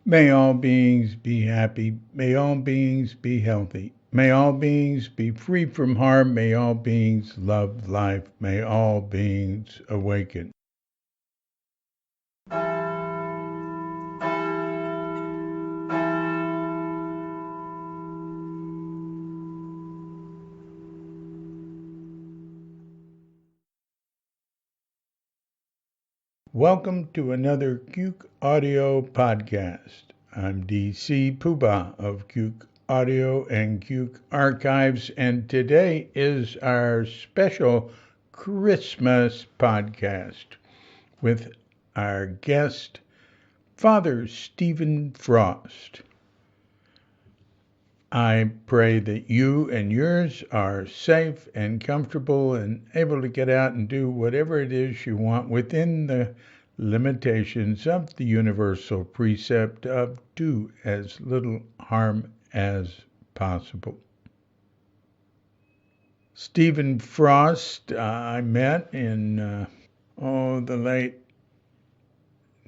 May all beings be happy. May all beings be healthy. May all beings be free from harm. May all beings love life. May all beings awaken. Welcome to another Cuke Audio podcast. I'm DC Poobah of Cuke Audio and Cuke Archives, and today is our special Christmas podcast with our guest, Father Stephen Frost. I pray that you and yours are safe and comfortable and able to get out and do whatever it is you want within the limitations of the universal precept of do as little harm as possible. Stephen Frost, I met in the late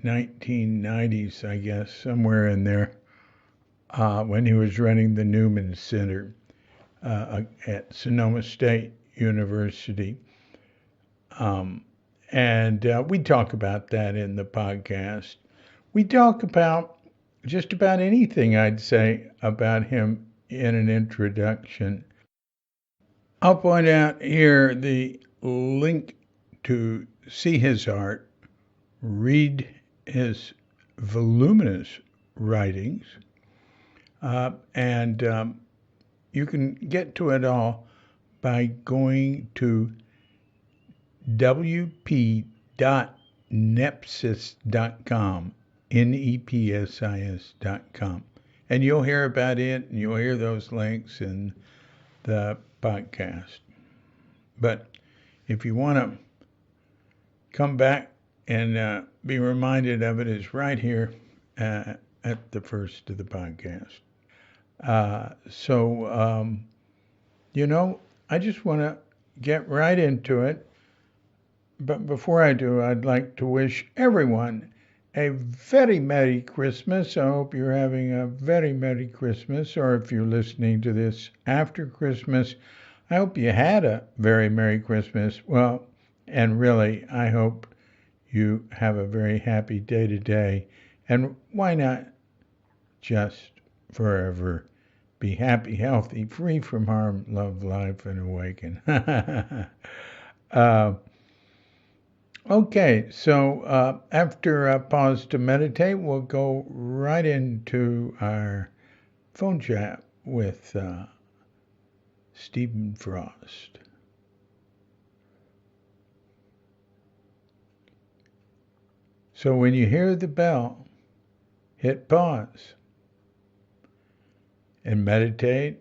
1990s, I guess, somewhere in there. When he was running the Newman Center at Sonoma State University. And we talk about that in the podcast. We talk about just about anything, I'd say, about him in an introduction. I'll point out here the link to see his art, read his voluminous writings, and you can get to it by going to wp.nepsis.com, nepsis.com, and you'll hear about it, and you'll hear those links in the podcast. But if you want to come back and be reminded of it, it's right here at the first of the podcast. I just want to get right into it. But before I do, I'd like to wish everyone a very Merry Christmas. I hope you're having a very Merry Christmas, or if you're listening to this after Christmas, I hope you had a very Merry Christmas. Well, and really, I hope you have a very happy day today. And why not just forever be happy, healthy, free from harm, love life, and awaken. Okay, so after a pause to meditate, we'll go right into our phone chat with Stephen Frost. So when you hear the bell, hit pause and meditate,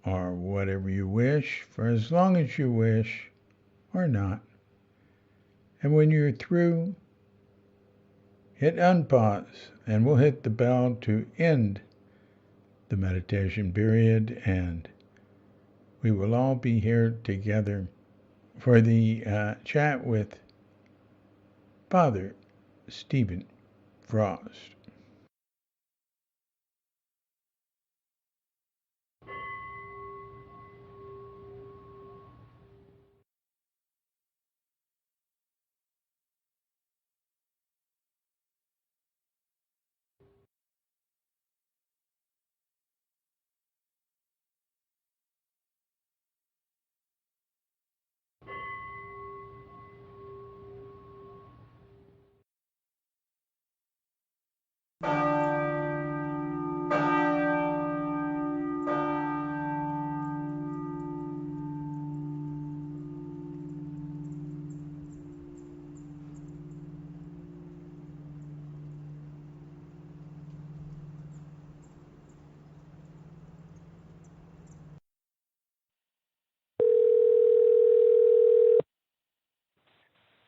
or whatever you wish, for as long as you wish, or not. And when you're through, hit unpause, and we'll hit the bell to end the meditation period, and we will all be here together for the chat with Father Stephen Frost.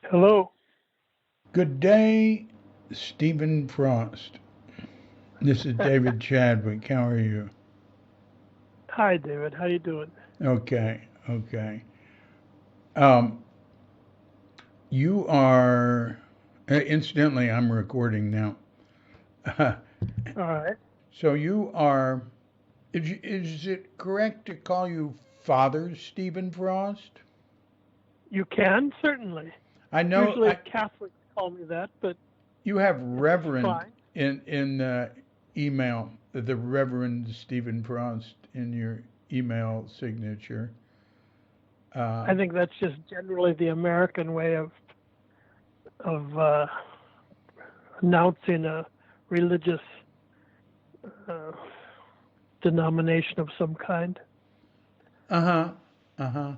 Hello. Good day, Stephen Frost. This is David Chadwick. How are you? Hi, David. How you doing? Okay. You are, incidentally, I'm recording now. All right. So you are, is it correct to call you Father Stephen Frost? You can, certainly. I know Usually Catholics call me that, but you have it's Reverend fine. in email, the Reverend Stephen Frost in your email signature. I think that's just generally the American way of announcing a religious uh, denomination of some kind. Uh-huh. Uh-huh.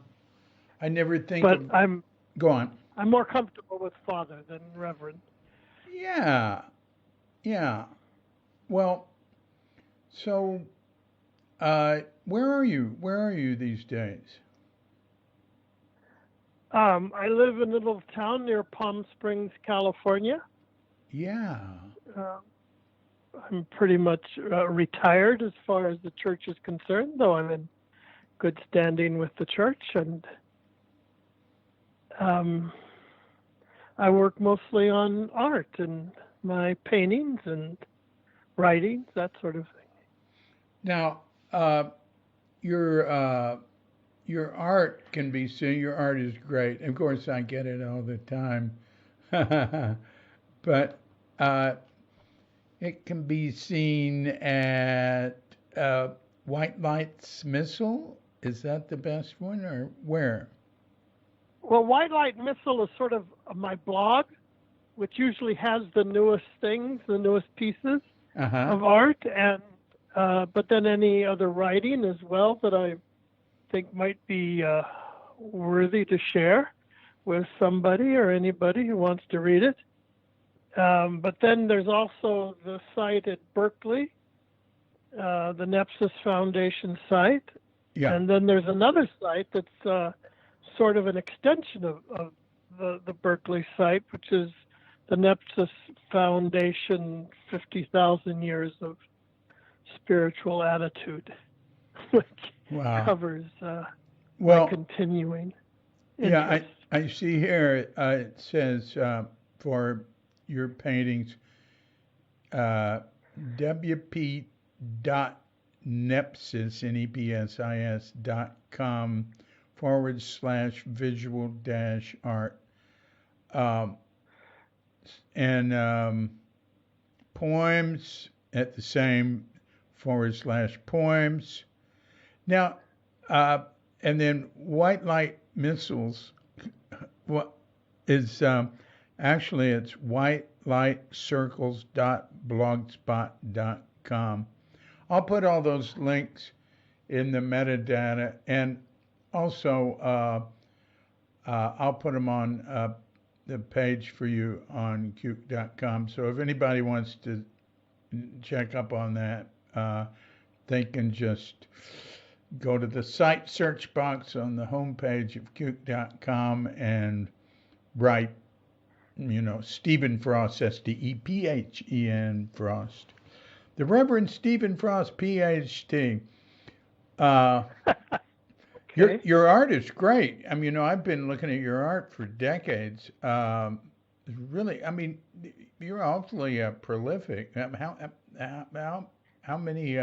I never think But of, I'm go on. I'm more comfortable with Father than Reverend. Yeah. Yeah. Well, so where are you? Where are you these days? I live in a little town near Palm Springs, California. Yeah. Uh, I'm pretty much retired as far as the church is concerned, though I'm in good standing with the church, and um, I work mostly on art and my paintings and writings, that sort of thing. Now, uh, your uh, your art can be seen. Your art is great. Of course, I get it all the time, but uh, it can be seen at uh, White Lights Missile. Is that the best one, or where? Well, White Light Missile is sort of my blog, which usually has the newest things, the newest pieces Uh huh. of art, and but then any other writing as well that I think might be worthy to share with somebody or anybody who wants to read it. But then there's also the site at Berkeley, the Nepsis Foundation site, Yeah. and then there's another site that's sort of an extension of the Berkeley site, which is the Nepsis Foundation 50,000 Years of Spiritual Attitude, which Wow. covers my Well, continuing yeah. interest. I see here. It says for your paintings, uh, WP dot nepsis nepsis.com / visual dash art um, and poems at the same / poems. Now, and then white light missiles. What is actually it's whitelightcircles.blogspot.com. I'll put all those links in the metadata, and also I'll put them on the page for you on cuke.com. So if anybody wants to check up on that, they can just go to the site search box on the homepage of cuke.com and write, Stephen Frost, Stephen Frost. The Reverend Stephen Frost, PhD. Uh, Okay. your art is great. I mean, I've been looking at your art for decades. Really, I mean, you're awfully prolific. How many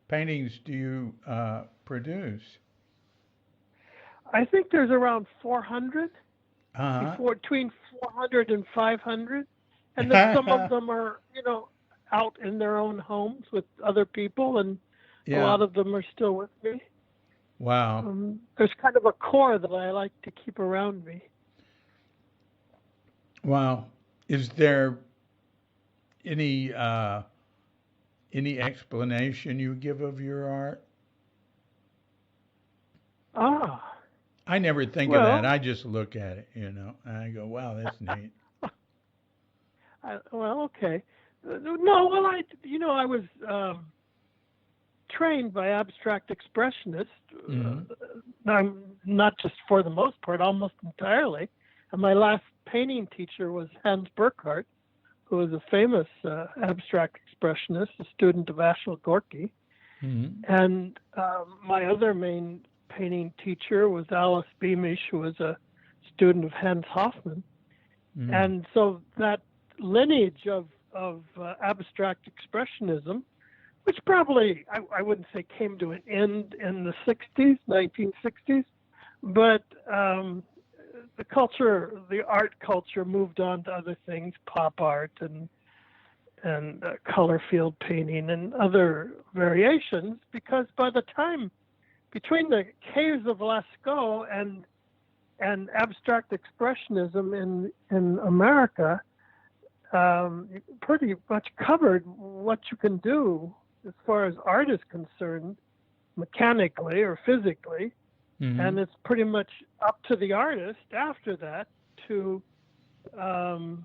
paintings do you produce? I think there's around 400, Uh between 400 and 500, and then some of huh. them are, out in their own homes with other people, and a Yeah. lot of them are still with me. Wow. There's kind of a core that I like to keep around me. Wow. Is there any uh, any explanation you give of your art? Ah, I never think of that. well, I just look at it, and I go, "Wow, that's neat." okay. No, well, I was trained by abstract expressionists. Hmm. I'm not just for the most part, almost entirely. And my last painting teacher was Hans Burkhardt, who was a famous abstract expressionist, a student of Ashel Gorky. Hmm. And my other main painting teacher was Alice Beamish, who was a student of Hans Hofmann. Hmm. And so that lineage of of abstract expressionism, which probably I wouldn't say came to an end in the 60s, 1960s, but the art culture moved on to other things, pop art and color field painting and other variations, because by the time between the caves of Lascaux and abstract expressionism in America, you pretty much covered what you can do as far as art is concerned, mechanically or physically, and it's pretty much up to the artist after that to, I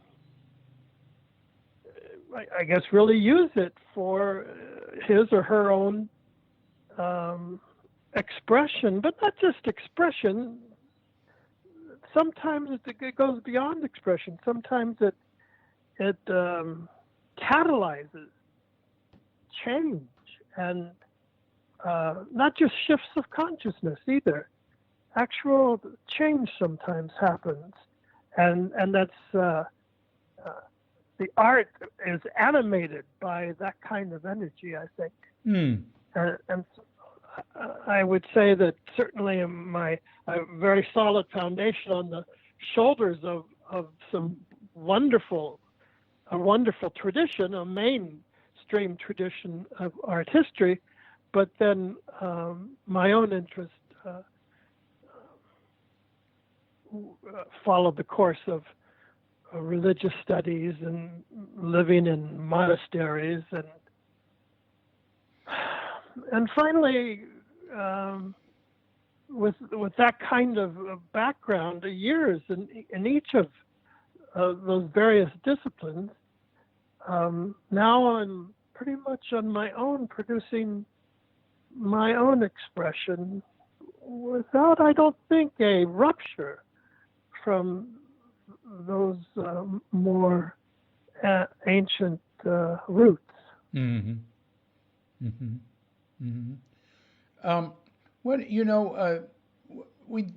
guess, really use it for his or her own expression, but not just expression. Sometimes it goes beyond expression. Sometimes it catalyzes change, and not just shifts of consciousness either. Actual change sometimes happens, and that's the art is animated by that kind of energy, I think. And I would say that certainly a very solid foundation on the shoulders of some wonderful tradition, a mainstream tradition of art history, but then my own interest followed the course of religious studies and living in monasteries, and finally, with that kind of background, years in each of those various disciplines, now I'm pretty much on my own, producing my own expression without, I don't think, a rupture from those more ancient roots. What we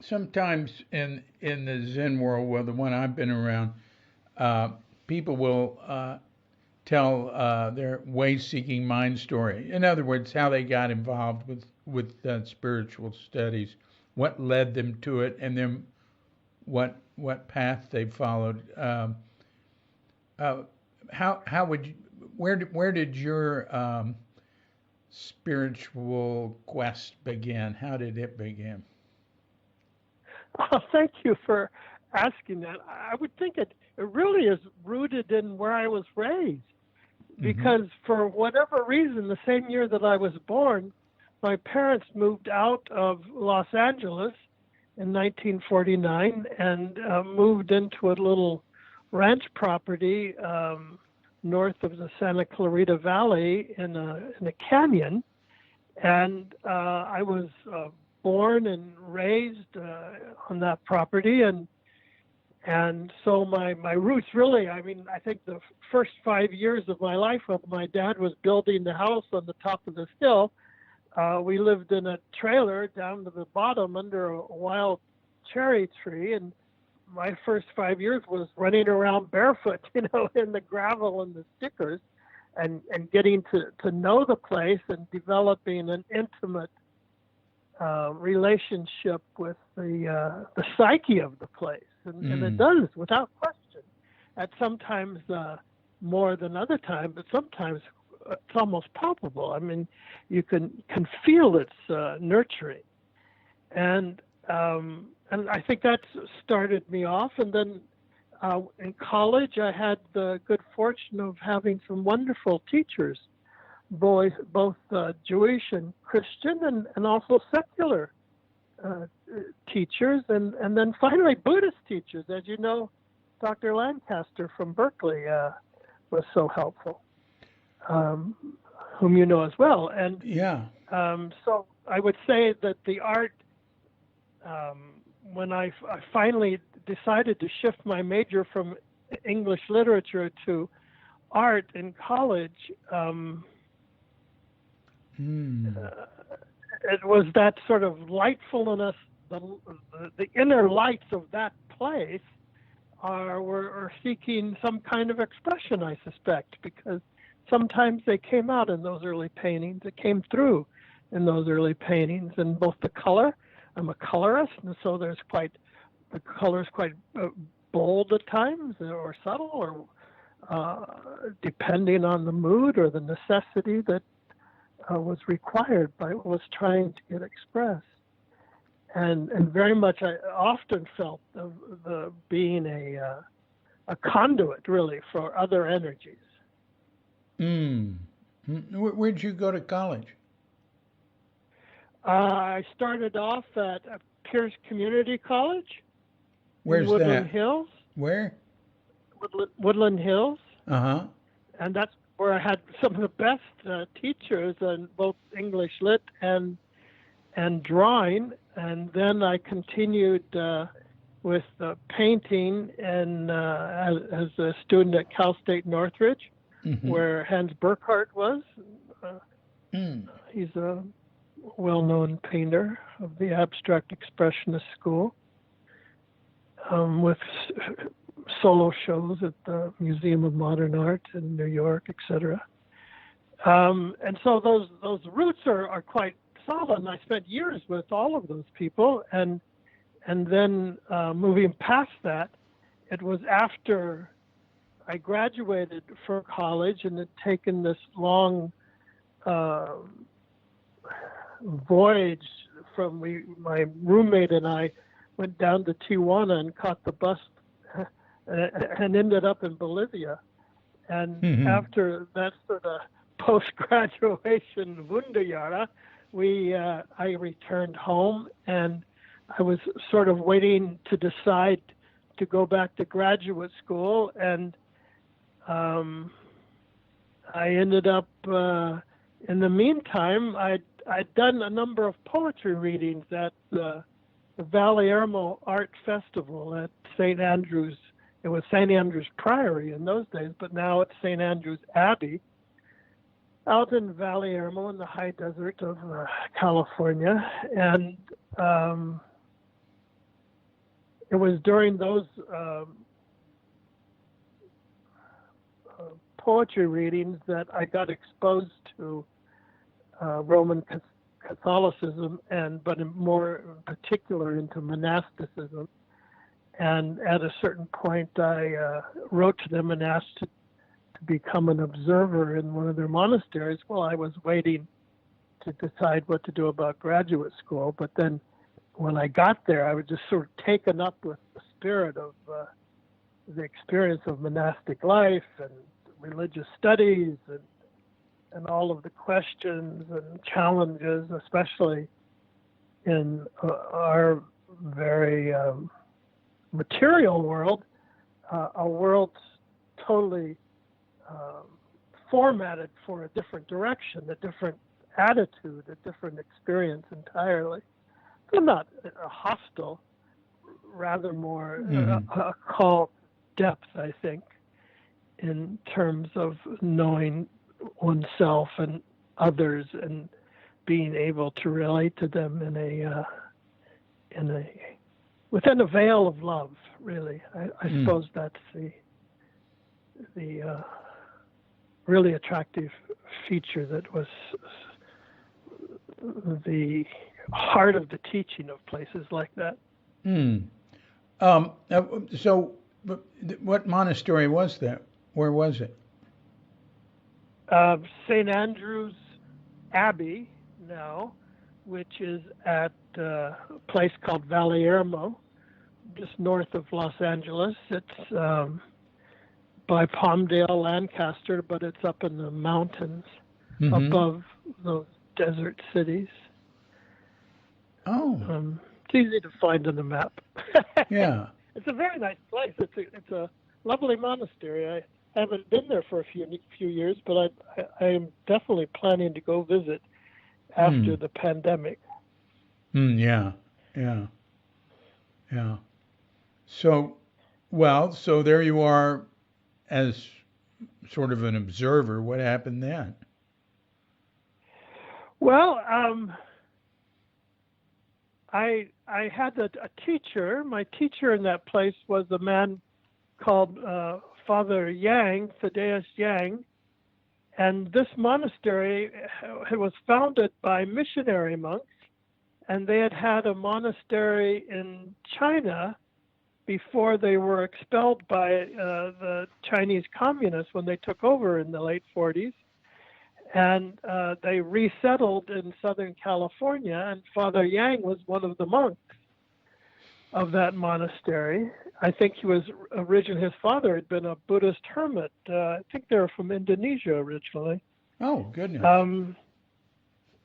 sometimes in the Zen world, well, the one I've been around, people will tell their way-seeking mind story. In other words, how they got involved with spiritual studies, what led them to it, and then what path they followed. How would you, where did your spiritual quest begin? How did it begin? Oh, thank you for asking that. I would think it really is rooted in where I was raised, because for whatever reason, the same year that I was born, my parents moved out of Los Angeles in 1949 and moved into a little ranch property north of the Santa Clarita Valley in a canyon, and I was born and raised on that property, and so my roots really, I mean, I think the first 5 years of my life, when my dad was building the house on the top of this hill, we lived in a trailer down to the bottom under a wild cherry tree, and my first 5 years was running around barefoot, in the gravel and the stickers, and getting to know the place and developing an intimate relationship with the psyche of the place. And it does, without question, at sometimes more than other times, but sometimes it's almost palpable. I mean, you can feel its nurturing. And I think that started me off. And then in college, I had the good fortune of having some wonderful teachers, both Jewish and Christian, and also secular teachers, and then finally Buddhist teachers. As you know, Dr. Lancaster from Berkeley was so helpful, whom you know as well. And so I would say that the art, when I finally decided to shift my major from English literature to art in college, it was that sort of lightfulness, the inner lights of that place were seeking some kind of expression, I suspect, because sometimes they came out in those early paintings. It came through in those early paintings, and both the color. I'm a colorist, and so the color is quite bold at times, or subtle, or depending on the mood or the necessity that was required by what was trying to get expressed. And very much, I often felt the being a conduit, really, for other energies. Where'd you go to college? I started off at Pierce Community College. Where's in Woodland that? Hills. Where? Woodland Hills. Uh-huh. And that's where I had some of the best teachers in both English Lit and drawing. And then I continued with painting and as a student at Cal State Northridge, where Hans Burkhardt was. He's a well-known painter of the abstract expressionist school, with solo shows at the Museum of Modern Art in New York, etc. And so those roots are quite solid, and I spent years with all of those people. And then moving past that, it was after I graduated from college and had taken this long voyage from my roommate and I went down to Tijuana and caught the bus and ended up in Bolivia. And after that sort of post-graduation Wunderjahre, I returned home, and I was sort of waiting to decide to go back to graduate school, and I ended up, in the meantime, I'd done a number of poetry readings at the Valyermo Art Festival at St. Andrew's. It was St. Andrew's Priory in those days, but now it's St. Andrew's Abbey, out in Valyermo in the high desert of California. And it was during those poetry readings that I got exposed to Roman Catholicism, but more in particular into monasticism. And at a certain point, I wrote to them and asked to become an observer in one of their monasteries while I was waiting to decide what to do about graduate school. But then when I got there, I was just sort of taken up with the spirit of the experience of monastic life and religious studies and all of the questions and challenges, especially in our very material world, a world totally formatted for a different direction, a different attitude, a different experience entirely. So not hostile, rather more a call to depth, I think, in terms of knowing oneself and others and being able to relate to them within a veil of love, really. I suppose that's the really attractive feature that was the heart of the teaching of places like that. So what monastery was that? Where was it? St. Andrew's Abbey now, which is at a place called Valyermo, just north of Los Angeles. It's by Palmdale, Lancaster, but it's up in the mountains above those desert cities. Oh. It's easy to find on the map. Yeah. It's a very nice place. It's a lovely monastery. I haven't been there for a few years, but I am definitely planning to go visit after the pandemic. Yeah. So there you are as sort of an observer. What happened then? Well, I had a teacher. My teacher in that place was a man called Father Yang, Thaddeus Yang, and this monastery was founded by missionary monks, and they had had a monastery in China before they were expelled by the Chinese communists when they took over in the late 40s. And they resettled in Southern California, and Father Yang was one of the monks of that monastery. I think he was originally, his father had been a Buddhist hermit. I think they were from Indonesia originally. Oh, goodness.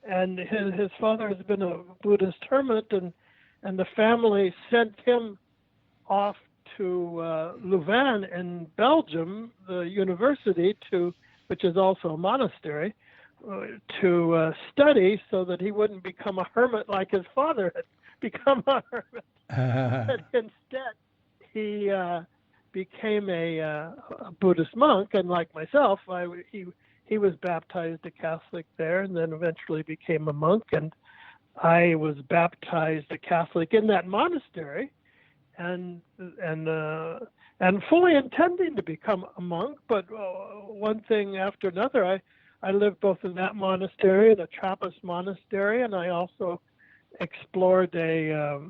And his father has been a Buddhist hermit, and the family sent him off to Louvain in Belgium, the university, which is also a monastery, to study so that he wouldn't become a hermit like his father had become a hermit. But instead, he became a Buddhist monk, and like myself, he was baptized a Catholic there, and then eventually became a monk, and I was baptized a Catholic in that monastery, and fully intending to become a monk, but one thing after another. I lived both in that monastery and a Trappist monastery, and I also explored the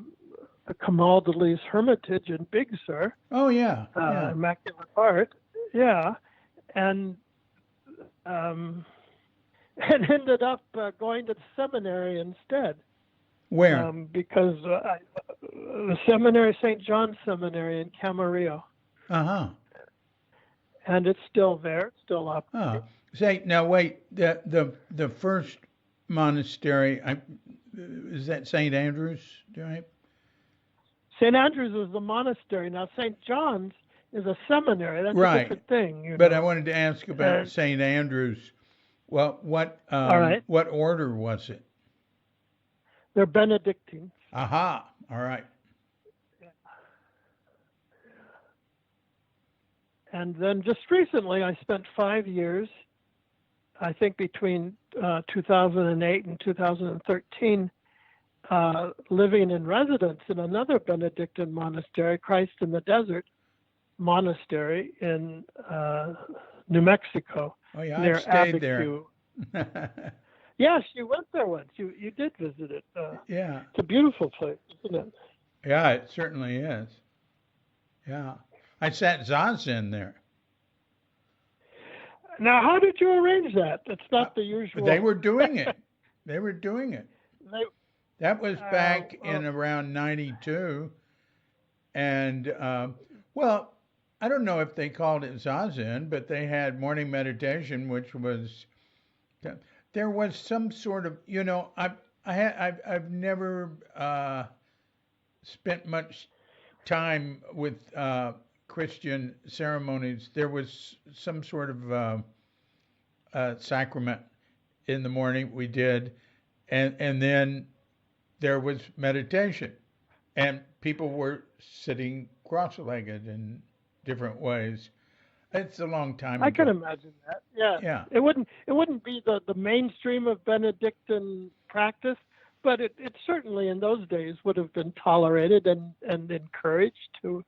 Camaldolese Hermitage in Big Sur. Oh, yeah. Immaculate Heart. Yeah. And ended up going to the seminary instead. Where? Because the seminary, St. John's Seminary in Camarillo. Uh-huh. And it's still there. It's still up. Say, now wait, the first monastery, is that St. Andrews, right? St. Andrews is the monastery. Now, St. John's is a seminary. That's right. a different thing. But I wanted to ask about St. Andrews. Well, what order was it? They're Benedictines. Aha, all right. And then just recently, I spent 5 years, I think between 2008 and 2013, living in residence in another Benedictine monastery, Christ in the Desert Monastery in New Mexico. Oh, yeah, near I've stayed Abbey. there. Yes, you went there once. You did visit it. Yeah. It's a beautiful place, isn't it? Yeah, it certainly is. Yeah. I sat Zazen there. Now, how did you arrange that? It's not the usual. They were doing it. That was back in around 92. And, well, I don't know if they called it Zazen, but they had morning meditation, which was, there was some sort of, I've never spent much time with Christian ceremonies. There was some sort of sacrament in the morning we did, and then there was meditation, and people were sitting cross-legged in different ways. It's a long time ago. I can imagine that. Yeah. It wouldn't be the mainstream of Benedictine practice, but it certainly in those days would have been tolerated and encouraged to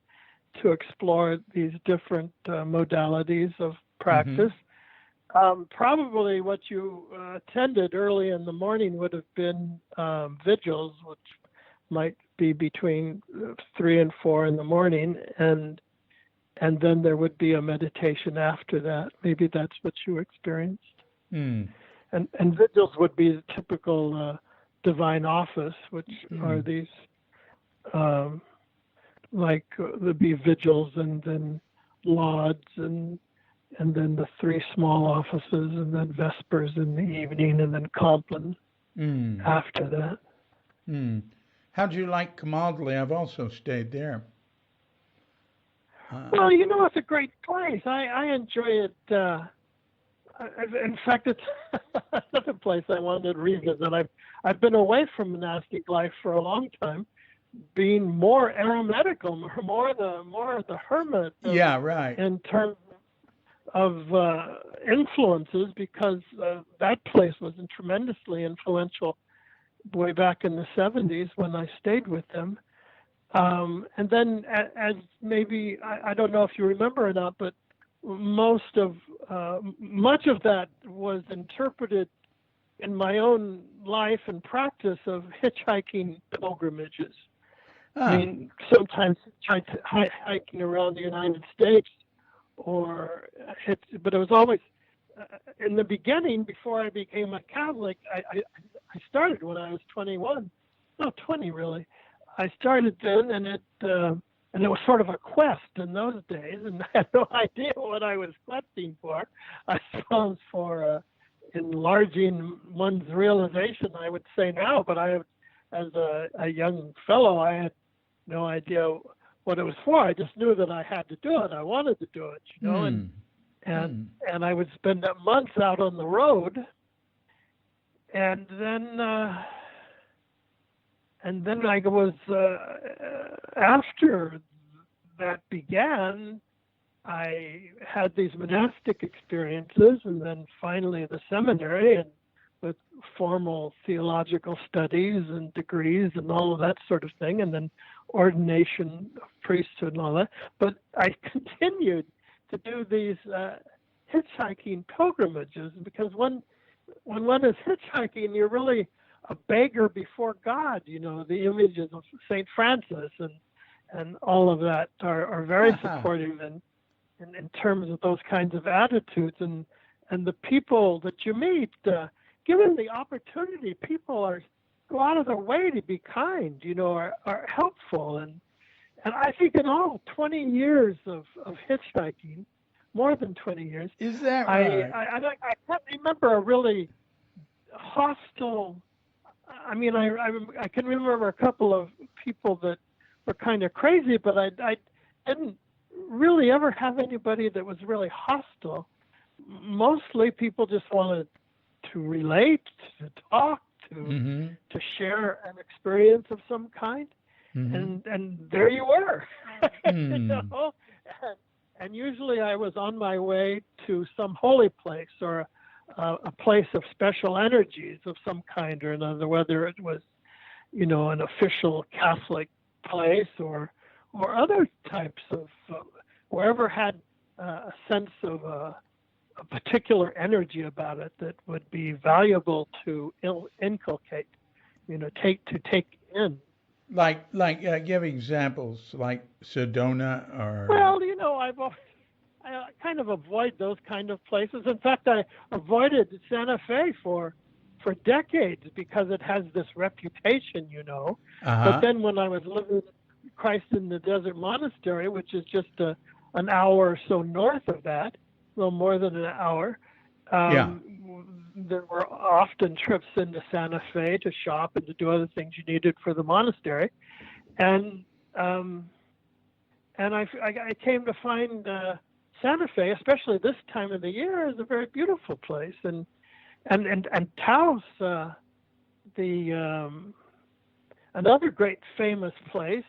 explore these different modalities of practice. Probably what you attended early in the morning would have been vigils, which might be between 3 and 4 in the morning, and then there would be a meditation after that. Maybe that's what you experienced. And vigils would be the typical divine office, which are these there'd be vigils and then lauds and then the 3 small offices and then vespers in the evening and then compline after that. How'd you like Camaldoli? I've also stayed there. Well, it's a great place. I enjoy it. In fact, it's another place I wanted to revisit. I've been away from monastic life for a long time, being more eremitical, more the hermit. Yeah, right. In terms of influences, because that place was tremendously influential way back in the 70s when I stayed with them. And then, as maybe I don't know if you remember or not, but much of that was interpreted in my own life and practice of hitchhiking pilgrimages. I mean, sometimes hiking around the United States, but it was always in the beginning. Before I became a Catholic, I started when I was 21, no 20 really. I started then, and it was sort of a quest in those days, and I had no idea what I was questing for. I suppose for enlarging one's realization, I would say now, but as a young fellow, I had no idea what it was for. I just knew that I had to do it. I wanted to do it, and I would spend months out on the road, and then I was after that began, I had these monastic experiences, and then finally the seminary, and with formal theological studies and degrees and all of that sort of thing, and then ordination of priesthood and all that. But I continued to do these hitchhiking pilgrimages, because when one is hitchhiking, you're really a beggar before God. The images of St. Francis and all of that are very supportive in terms of those kinds of attitudes, and the people that you meet, given the opportunity, people go out of their way to be kind, are helpful, and I think in all 20 years of hitchhiking, more than 20 years, is that right? I can't remember a really hostile. I mean, I can remember a couple of people that were kind of crazy, but I didn't really ever have anybody that was really hostile. Mostly people just wanted to relate, to talk, to share an experience of some kind, and there you were. And usually I was on my way to some holy place or a place of special energies of some kind or another, whether it was, an official Catholic place or other types of wherever had a sense of a particular energy about it that would be valuable to inculcate, take in. Like give examples, like Sedona or. Well, I kind of avoid those kind of places. In fact, I avoided Santa Fe for decades because it has this reputation, But then when I was living Christ in the Desert Monastery, which is just an hour or so north of that, a little more than an hour, there were often trips into Santa Fe to shop and to do other things you needed for the monastery, and I came to find Santa Fe, especially this time of the year, is a very beautiful place, and Taos, another great famous place,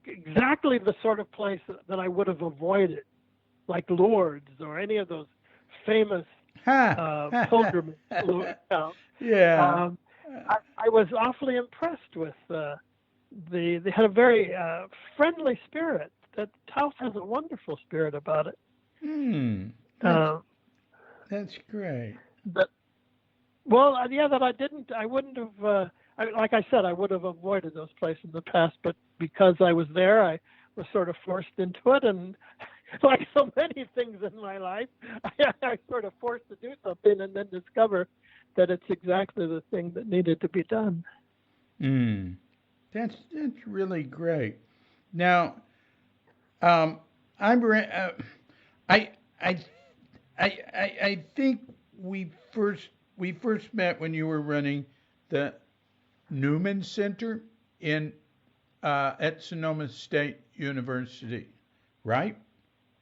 exactly the sort of place that I would have avoided, like Lourdes or any of those famous pilgrimage towns. Yeah. I was awfully impressed with they had a very friendly spirit. That Taos has a wonderful spirit about it. That's great. But I wouldn't have. Like I said, I would have avoided those places in the past, but because I was there, I was sort of forced into it, and like so many things in my life, I sort of forced to do something and then discover that it's exactly the thing that needed to be done. That's really great. Now, I think we first met when you were running the Newman Center at Sonoma State University, right?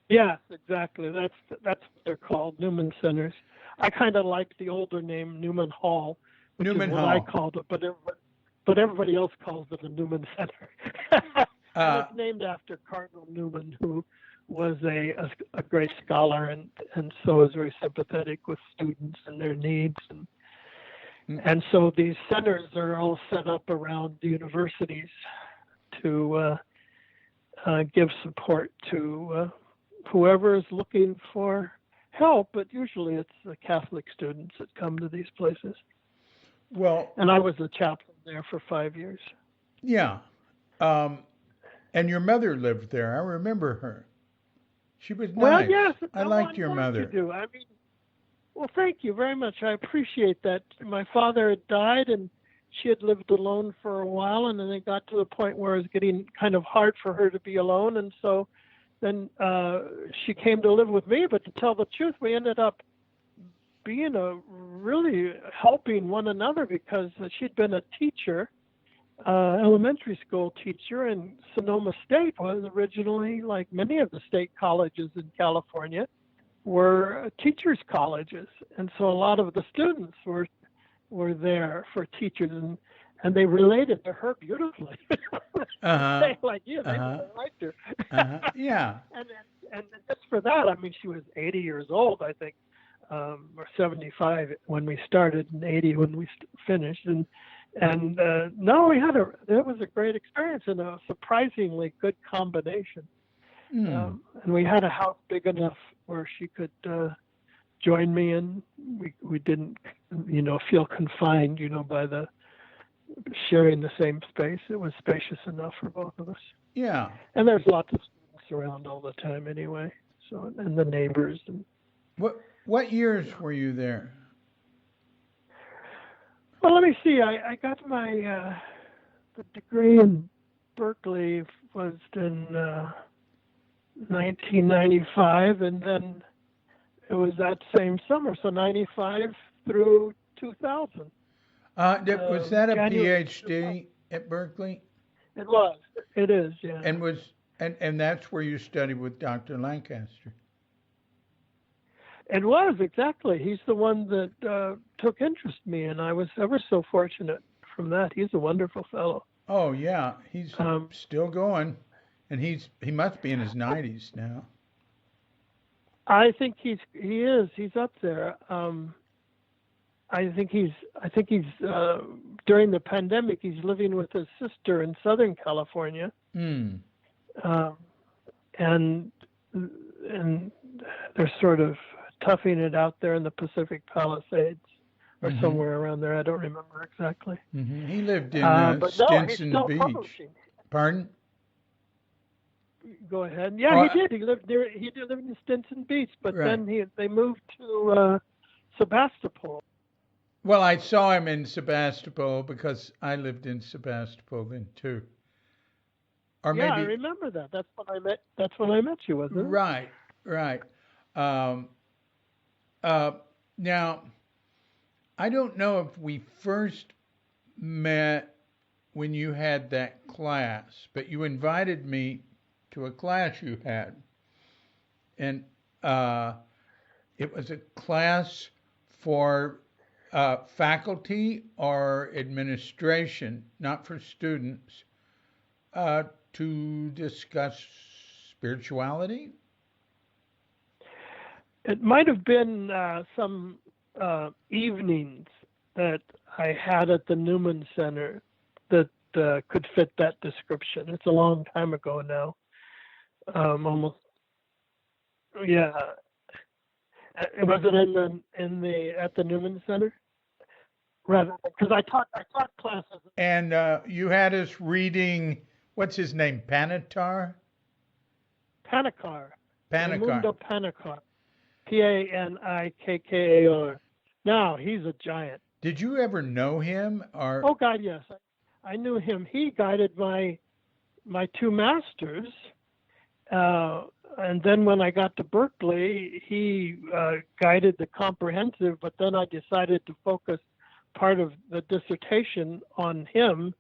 Yes, exactly. That's what they're called, Newman Centers. I kind of like the older name Newman Hall, which is what I called it, but everybody else calls it a Newman Center. It's named after Cardinal Newman, who was a great scholar and so was very sympathetic with students and their needs. And so these centers are all set up around the universities. to give support to whoever is looking for help, but usually it's the Catholic students that come to these places. Well, and I was the chaplain there for 5 years. yeah. And your mother lived there. I remember her. She was Well, nice. yes, I no, liked I'm your glad mother. you do. I mean, well, thank you very much. I appreciate that. My father had died, and she had lived alone for a while, and then it got to the point where it was getting kind of hard for her to be alone, and so then she came to live with me. But to tell the truth, we ended up being really helping one another, because she'd been a teacher, elementary school teacher, and Sonoma State was originally, like many of the state colleges in California, were teachers' colleges, and so a lot of the students were there for teachers, and they related to her beautifully. They like you, they really liked her. Yeah. and just for that, I mean, she was 80 years old, I think, or 75 when we started, and 80 when we finished, and no, it was a great experience and a surprisingly good combination. And we had a house big enough where she could join me, and we didn't, feel confined, by the sharing the same space. It was spacious enough for both of us. Yeah. And there's lots of students around all the time anyway. So, and the neighbors. And what years were you there? Well, let me see. I got my the degree in Berkeley was in 1995, and then it was that same summer, so 95 through 2000. Was that a January PhD at Berkeley? It was. It is, yeah. And that's where you studied with Dr. Lancaster. It was, exactly. He's the one that took interest in me, and I was ever so fortunate from that. He's a wonderful fellow. Oh, yeah. He's still going, and he must be in his 90s now. I think he is. He's up there. I think he's during the pandemic, he's living with his sister in Southern California. And they're sort of toughing it out there in the Pacific Palisades or somewhere around there. I don't remember exactly. He lived in Stinson Beach. Publishing. Pardon? Go ahead. Yeah, he did. He lived there. He did live in Stinson Beach, but then they moved to Sebastopol. Well, I saw him in Sebastopol because I lived in Sebastopol then too. Or yeah, maybe, I remember that. That's when I met you, wasn't it? Right. Now, I don't know if we first met when you had that class, but you invited me to a class you had. And it was a class for faculty or administration, not for students, to discuss spirituality. It might have been some evenings that I had at the Newman Center that could fit that description. It's a long time ago now, almost. Yeah, was it at the Newman Center? Rather, because I taught classes. And you had us reading, what's his name, Panikkar? Panikkar. Panikkar. Panikkar. Panikkar. Now, he's a giant. Did you ever know him? Or? Oh, God, yes. I knew him. He guided my two masters. And then when I got to Berkeley, he guided the comprehensive, but then I decided to focus part of the dissertation on him.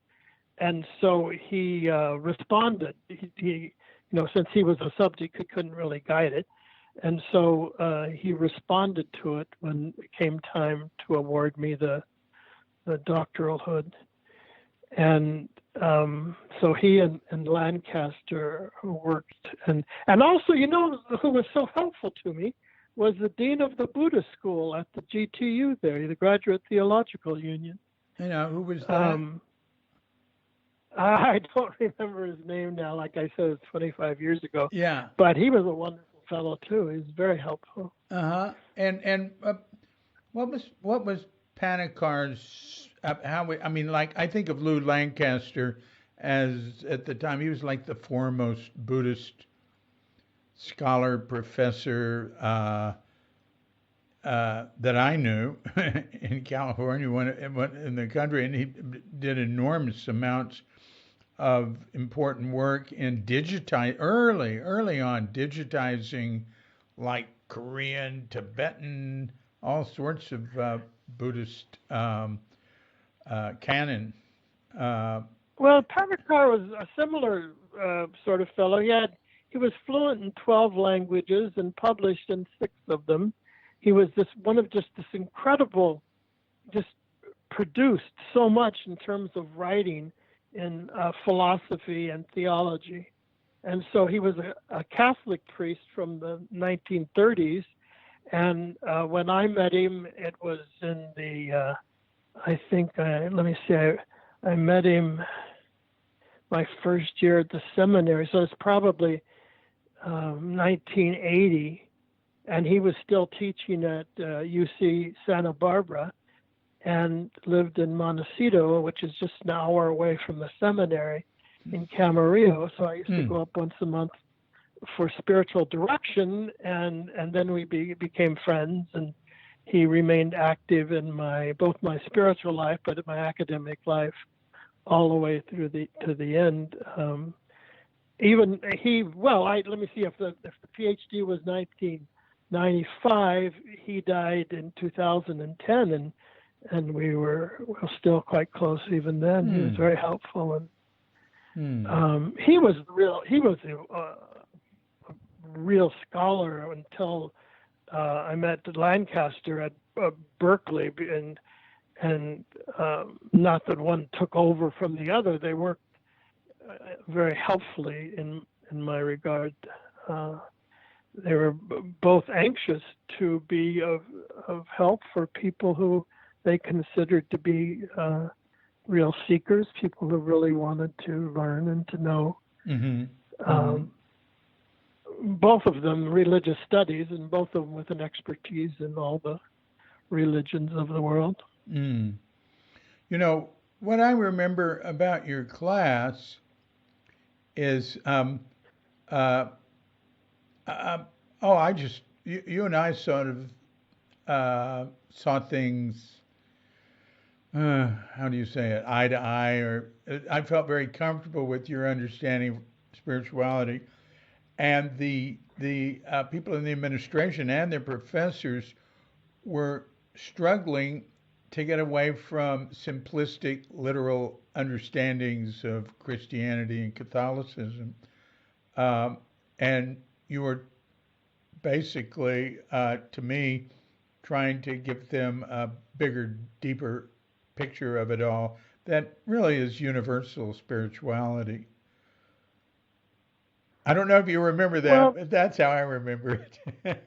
And so he responded. He since he was a subject, he couldn't really guide it. And so he responded to it when it came time to award me the doctoral hood. And so he and Lancaster worked. And also, who was so helpful to me was the dean of the Buddhist school at the GTU there, the Graduate Theological Union. Who was that? I don't remember his name now. Like I said, it's 25 years ago. Yeah. But he was a wonderful fellow too. He was very helpful. Uh-huh. And what was Panikar's I mean, like, I think of Lou Lancaster as, at the time, he was like the foremost Buddhist scholar, professor, that I knew in California, when in the country, and he did enormous amounts of important work in early on digitizing, like Korean, Tibetan, all sorts of Buddhist canon. Uh, Well, Pamakar was a similar sort of fellow. He was fluent in 12 languages and published in 6 of them. He was just this incredible, just produced so much in terms of writing in philosophy and theology. And so he was a Catholic priest from the 1930s. And when I met him, it was in the, let me see, I met him my first year at the seminary, so it's probably 1980, and he was still teaching at UC Santa Barbara and lived in Montecito, which is just an hour away from the seminary in Camarillo. So I used to go up once a month for spiritual direction, and then we became friends, and he remained active in both my spiritual life, but in my academic life, all the way through to the end. Let me see, if the PhD was 1995, he died in 2010, and we were still quite close even then. He was very helpful, and he was a real scholar until I met Lancaster at Berkeley, and not that one took over from the other. They worked very helpfully in my regard. They were both anxious to be of help for people who they considered to be real seekers, people who really wanted to learn and to know. Both of them religious studies, and both of them with an expertise in all the religions of the world. You know, what I remember about your class is, you and I sort of saw things, how do you say it, eye to eye, or I felt very comfortable with your understanding of spirituality. And the people in the administration and their professors were struggling to get away from simplistic, literal understandings of Christianity and Catholicism. And you were basically, to me, trying to give them a bigger, deeper picture of it all that really is universal spirituality. I don't know if you remember that, but that's how I remember it.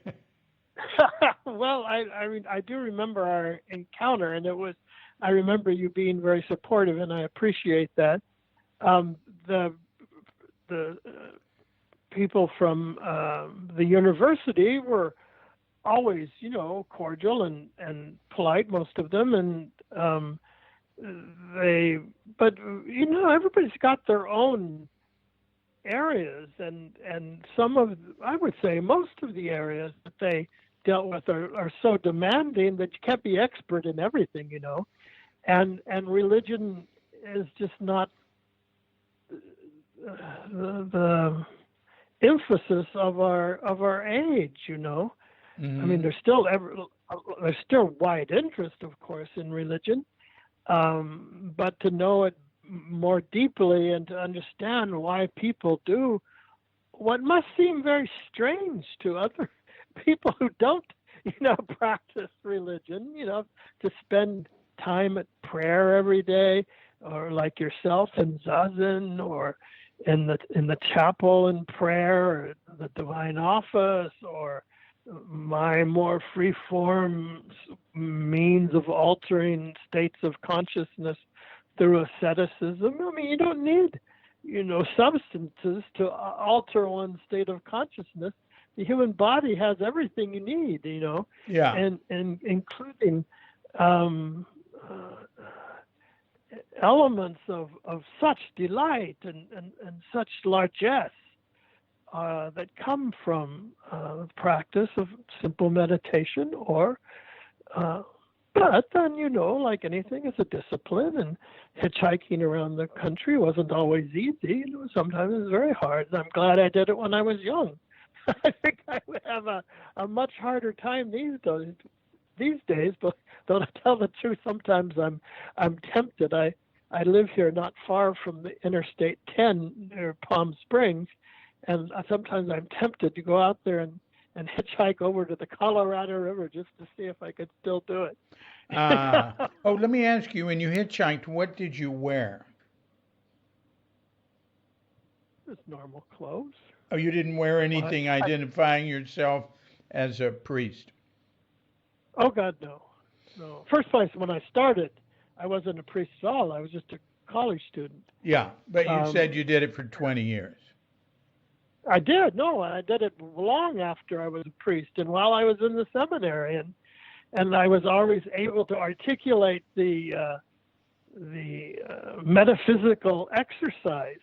Well, I do remember our encounter, and I remember you being very supportive, and I appreciate that. The people from the university were always, cordial and polite, most of them, and everybody's got their own areas, and I would say most of the areas that they dealt with are so demanding that you can't be expert in everything, and religion is just not the emphasis of our age, I mean, there's still wide interest, of course, in religion, but to know it more deeply and to understand why people do what must seem very strange to other people who don't, practice religion, to spend time at prayer every day, or like yourself in Zazen, or in the chapel in prayer, or the divine office, or my more free-form means of altering states of consciousness through asceticism. I mean, you don't need, substances to alter one's state of consciousness. The human body has everything you need, Yeah. and including elements of such delight and such largesse that come from the practice of simple meditation, but then, like anything, it's a discipline, and hitchhiking around the country wasn't always easy. Sometimes it was very hard. And I'm glad I did it when I was young. I think I would have a much harder time these days, but though to tell the truth, sometimes I'm tempted. I live here not far from the Interstate 10 near Palm Springs, and sometimes I'm tempted to go out there and hitchhike over to the Colorado River just to see if I could still do it. Let me ask you, when you hitchhiked, what did you wear? Just normal clothes. Oh, you didn't wear anything identifying yourself as a priest? Oh, God, no. No. First place, when I started, I wasn't a priest at all. I was just a college student. Yeah, but you said you did it for 20 years. I did. No, I did it long after I was a priest and while I was in the seminary. And I was always able to articulate the metaphysical exercise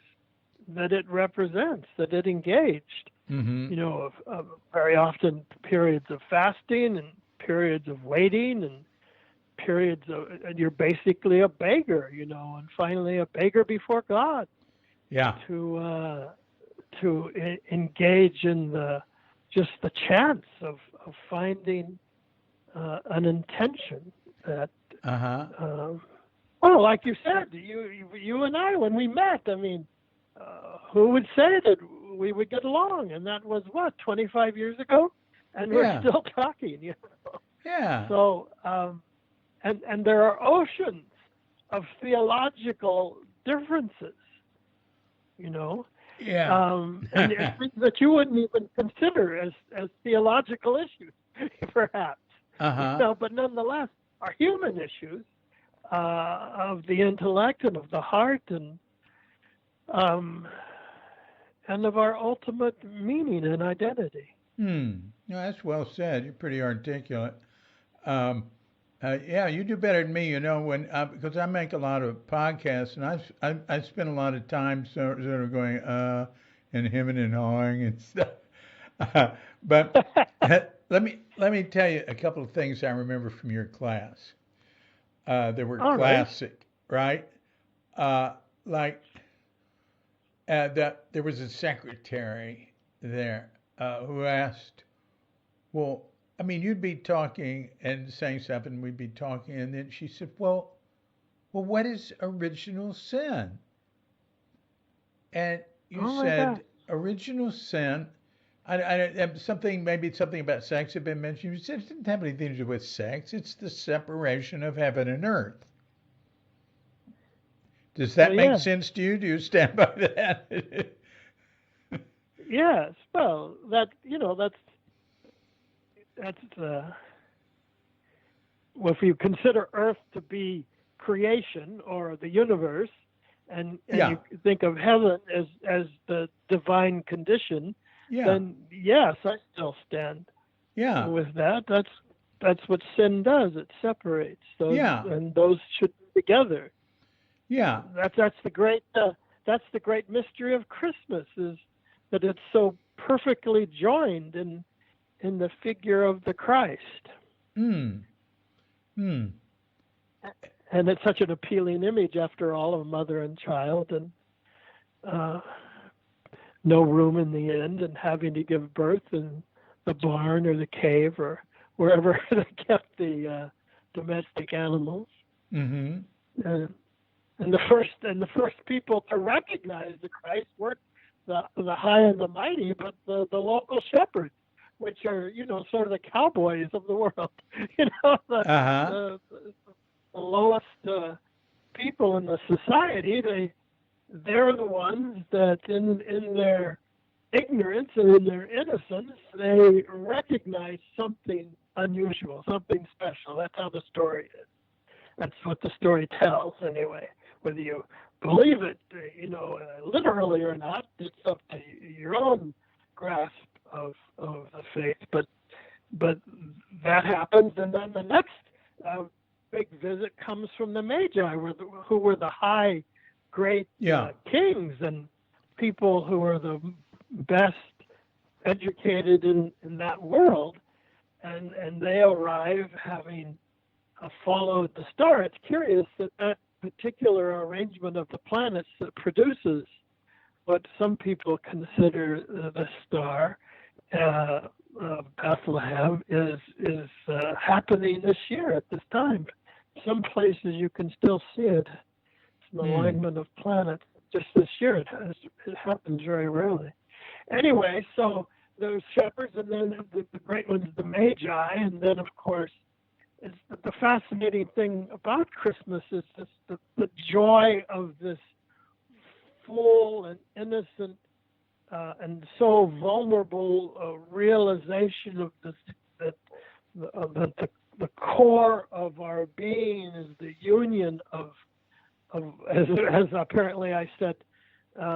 that it represents, that it engaged. Mm-hmm. Of very often periods of fasting and periods of waiting and periods of, and you're basically a beggar, and finally a beggar before God. Yeah. To engage in the chance of finding an intention that, well, like you said, you and I, when we met, I mean, who would say that we would get along? And that was 25 years ago, and we're still talking. Yeah. So, and there are oceans of theological differences. Yeah. And things that you wouldn't even consider as theological issues, perhaps. But nonetheless, are human issues of the intellect and of the heart and of our ultimate meaning and identity. No, that's well said. You're pretty articulate. Yeah, you do better than me, when because I make a lot of podcasts, and I spend a lot of time sort of going and hemming and hawing and stuff. But let me tell you a couple of things I remember from your class. They were classic, right? Like that there was a secretary there who asked, well, I mean, you'd be talking and saying something, we'd be talking, and then she said, well, what is original sin? And you said, original sin, maybe something about sex had been mentioned. You said it didn't have anything to do with sex. It's the separation of heaven and earth. Does that make sense to you? Do you stand by that? Yes. Well, that's well, if you consider Earth to be creation or the universe, and you think of heaven as the divine condition, then yes, I still stand with that. That's what sin does. It separates those, and those should be together. Yeah, that's the great mystery of Christmas, is that it's so perfectly joined in the figure of the Christ. And it's such an appealing image, after all, of mother and child, and no room in the end, and having to give birth in the barn or the cave or wherever they kept the domestic animals. Mm-hmm. And the first people to recognize the Christ weren't the high and the mighty, but the local shepherds, which are, sort of the cowboys of the world, the lowest people in the society. They're the ones that in their ignorance and in their innocence, they recognize something unusual, something special. That's how the story is. That's what the story tells, anyway. whether you believe it, literally or not, it's up to your own grasp of the faith. But that happens, and then the next big visit comes from the Magi, who were the high, great kings and people who were the best educated in that world, and they arrive having followed the star. It's curious that particular arrangement of the planets that produces what some people consider the Star of Bethlehem is happening this year at this time. Some places you can still see it. It's an alignment of planets. Just this year, it happens very rarely. Anyway, so those shepherds, and then the great ones, the Magi, and then of course, it's the fascinating thing about Christmas is just the joy of this full and innocent and so vulnerable realization of this, that the core of our being is the union of as apparently I said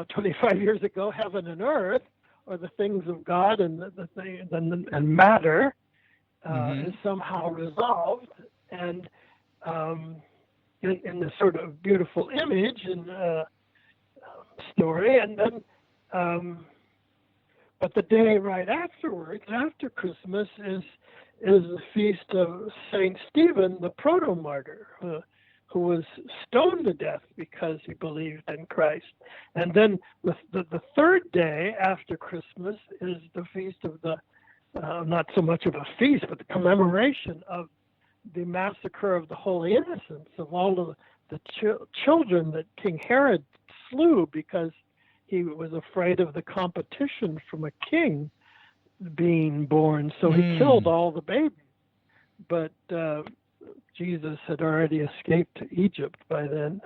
25 years ago, heaven and earth, or the things of God and and matter is somehow resolved, and in this sort of beautiful image and story, and then but the day right afterwards, after Christmas, is the feast of Saint Stephen, the proto-martyr, who was stoned to death because he believed in Christ. And then the third day after Christmas is the feast of the, not so much of a feast, but the commemoration of the massacre of the Holy Innocents, of all of the children that King Herod slew because he was afraid of the competition from a king being born. So he killed all the babies. But Jesus had already escaped to Egypt by then.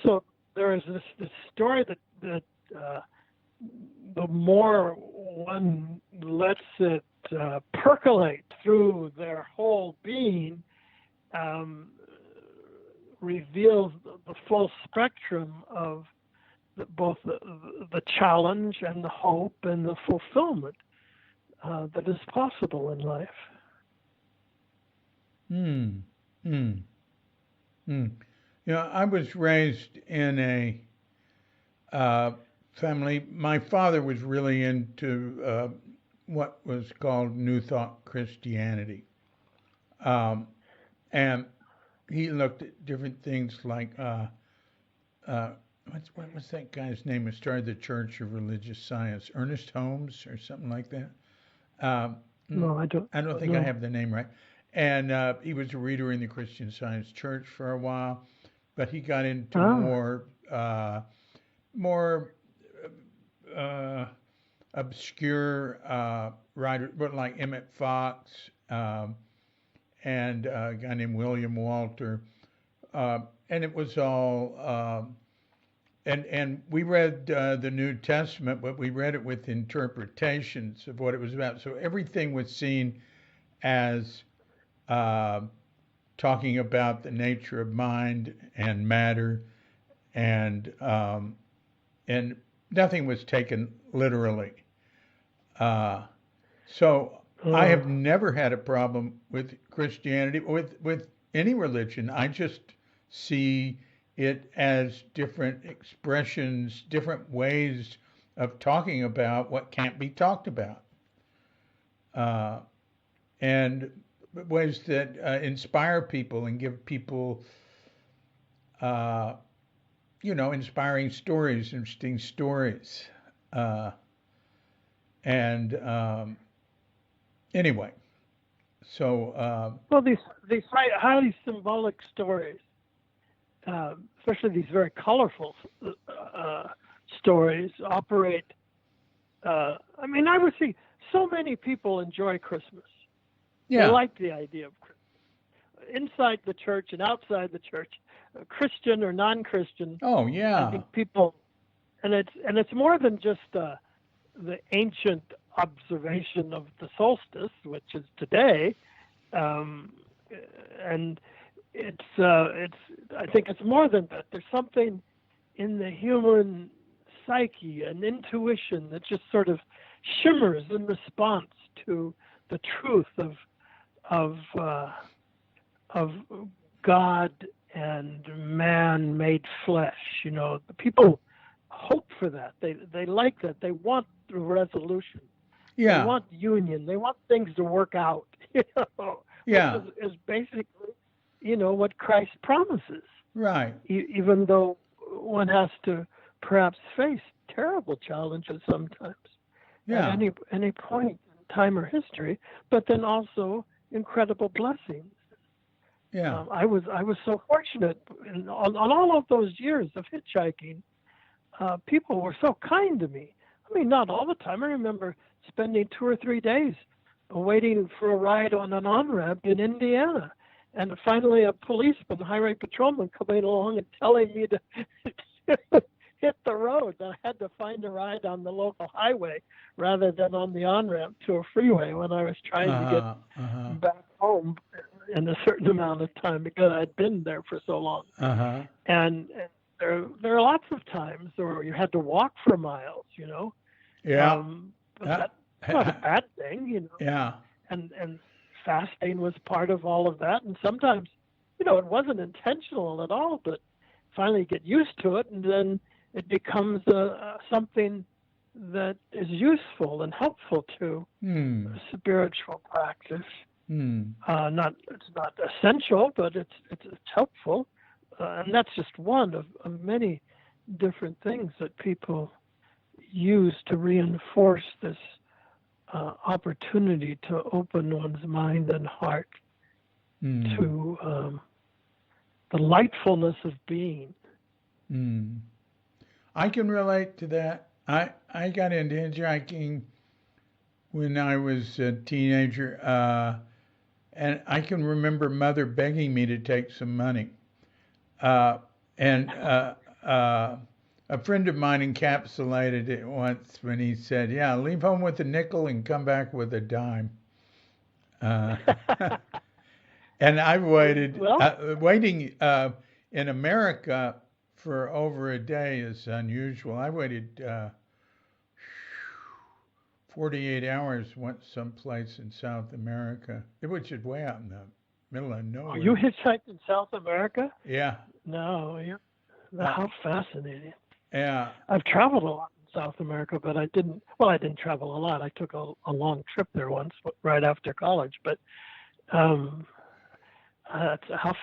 So there is this story that the more one lets it percolate through their whole being, reveals the full spectrum of both the challenge and the hope and the fulfillment that is possible in life. I was raised in a family. My father was really into what was called New Thought Christianity. And he looked at different things like, what was that guy's name who started the Church of Religious Science? Ernest Holmes or something like that? No, I don't think know. I have the name right. And he was a reader in the Christian Science Church for a while, but he got into more obscure writers, but like Emmett Fox and a guy named William Walter, and it was all. And we read the New Testament, but we read it with interpretations of what it was about. So everything was seen as talking about the nature of mind and matter, and nothing was taken literally. So I have never had a problem with Christianity, with any religion. I just see it as different expressions, different ways of talking about what can't be talked about, and ways that inspire people and give people, inspiring stories, interesting stories. Anyway, so well, these highly symbolic stories, especially these very colorful stories, operate. I would see so many people enjoy Christmas. Yeah. They like the idea of Christmas. Inside the church and outside the church, Christian or non-Christian. Oh yeah. I think people, and it's more than just the ancient observation of the solstice, which is today, and I think it's more than that. There's something in the human psyche, an intuition that just sort of shimmers in response to the truth of God and man made flesh. The people hope for that. They like that. They want the resolution. They Yeah. want union. They want things to work out. Yeah. Which is basically, what Christ promises. Right. Even though one has to perhaps face terrible challenges sometimes Yeah. at any point in time or history, but then also incredible blessings. Yeah. I was so fortunate on all of those years of hitchhiking. People were so kind to me. I mean, not all the time. I remember spending 2 or 3 days waiting for a ride on an on-ramp in Indiana. And finally a policeman, highway patrolman, coming along and telling me to hit the road. I had to find a ride on the local highway rather than on the on-ramp to a freeway when I was trying to get back home in a certain amount of time because I'd been there for so long. And there are lots of times where you had to walk for miles, Yeah. But that's not a bad thing, Yeah. And fasting was part of all of that. And sometimes, it wasn't intentional at all, but finally you get used to it, and then it becomes something that is useful and helpful to spiritual practice. It's not essential, but it's helpful, and that's just one of many different things that people use to reinforce this opportunity to open one's mind and heart to the lightfulness of being. I can relate to that. I got into hitchhiking when I was a teenager, and I can remember Mother begging me to take some money. And a friend of mine encapsulated it once when he said, "Yeah, leave home with a nickel and come back with a dime." And I've waited. Waiting in America for over a day is unusual. I waited 48 hours once someplace in South America, which is way out in the middle of nowhere. You hitchhiked in South America? Yeah. No, how fascinating. Yeah. I've traveled a lot in South America, but I didn't travel a lot. I took a long trip there once right after college, but how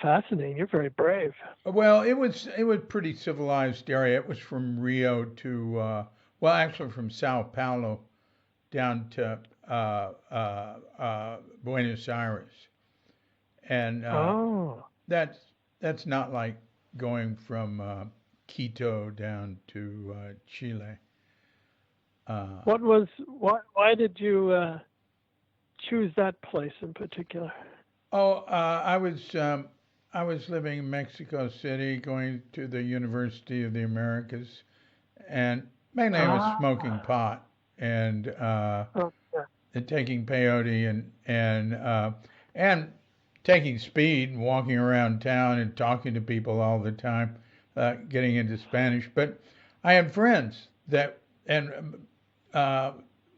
fascinating. You're very brave. Well, it was pretty civilized area. It was from Rio to, actually from Sao Paulo down to Buenos Aires. And that's not like going from Quito down to Chile. Why did you choose that place in particular? I was living in Mexico City, going to the University of the Americas, and mainly I was smoking pot and taking peyote and taking speed and walking around town and talking to people all the time, getting into Spanish. But I had friends that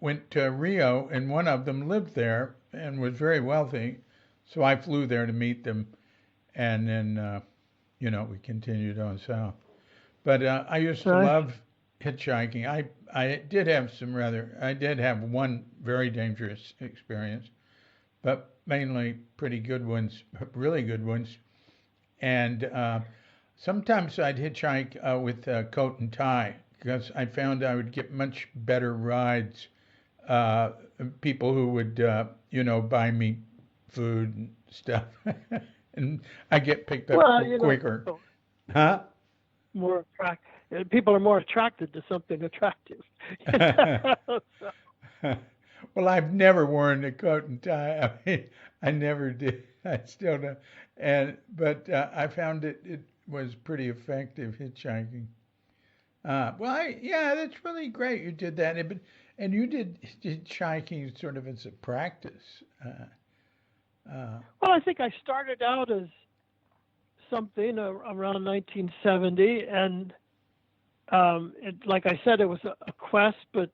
went to Rio, and one of them lived there and was very wealthy. So I flew there to meet them, and then, we continued on south. But I used to love hitchhiking. I did have one very dangerous experience, but mainly pretty good ones, really good ones. And sometimes I'd hitchhike with coat and tie because I found I would get much better rides. People who would, buy me food and stuff, and I get picked up quicker. Huh? More people are more attracted to something attractive. Well, I've never worn a coat and tie. I mean, I never did. I still don't. But I found it was pretty effective hitchhiking. That's really great. You did that, and you did hitchhiking sort of as a practice. Well, I think I started out as something around 1970, and like I said, it was a quest, but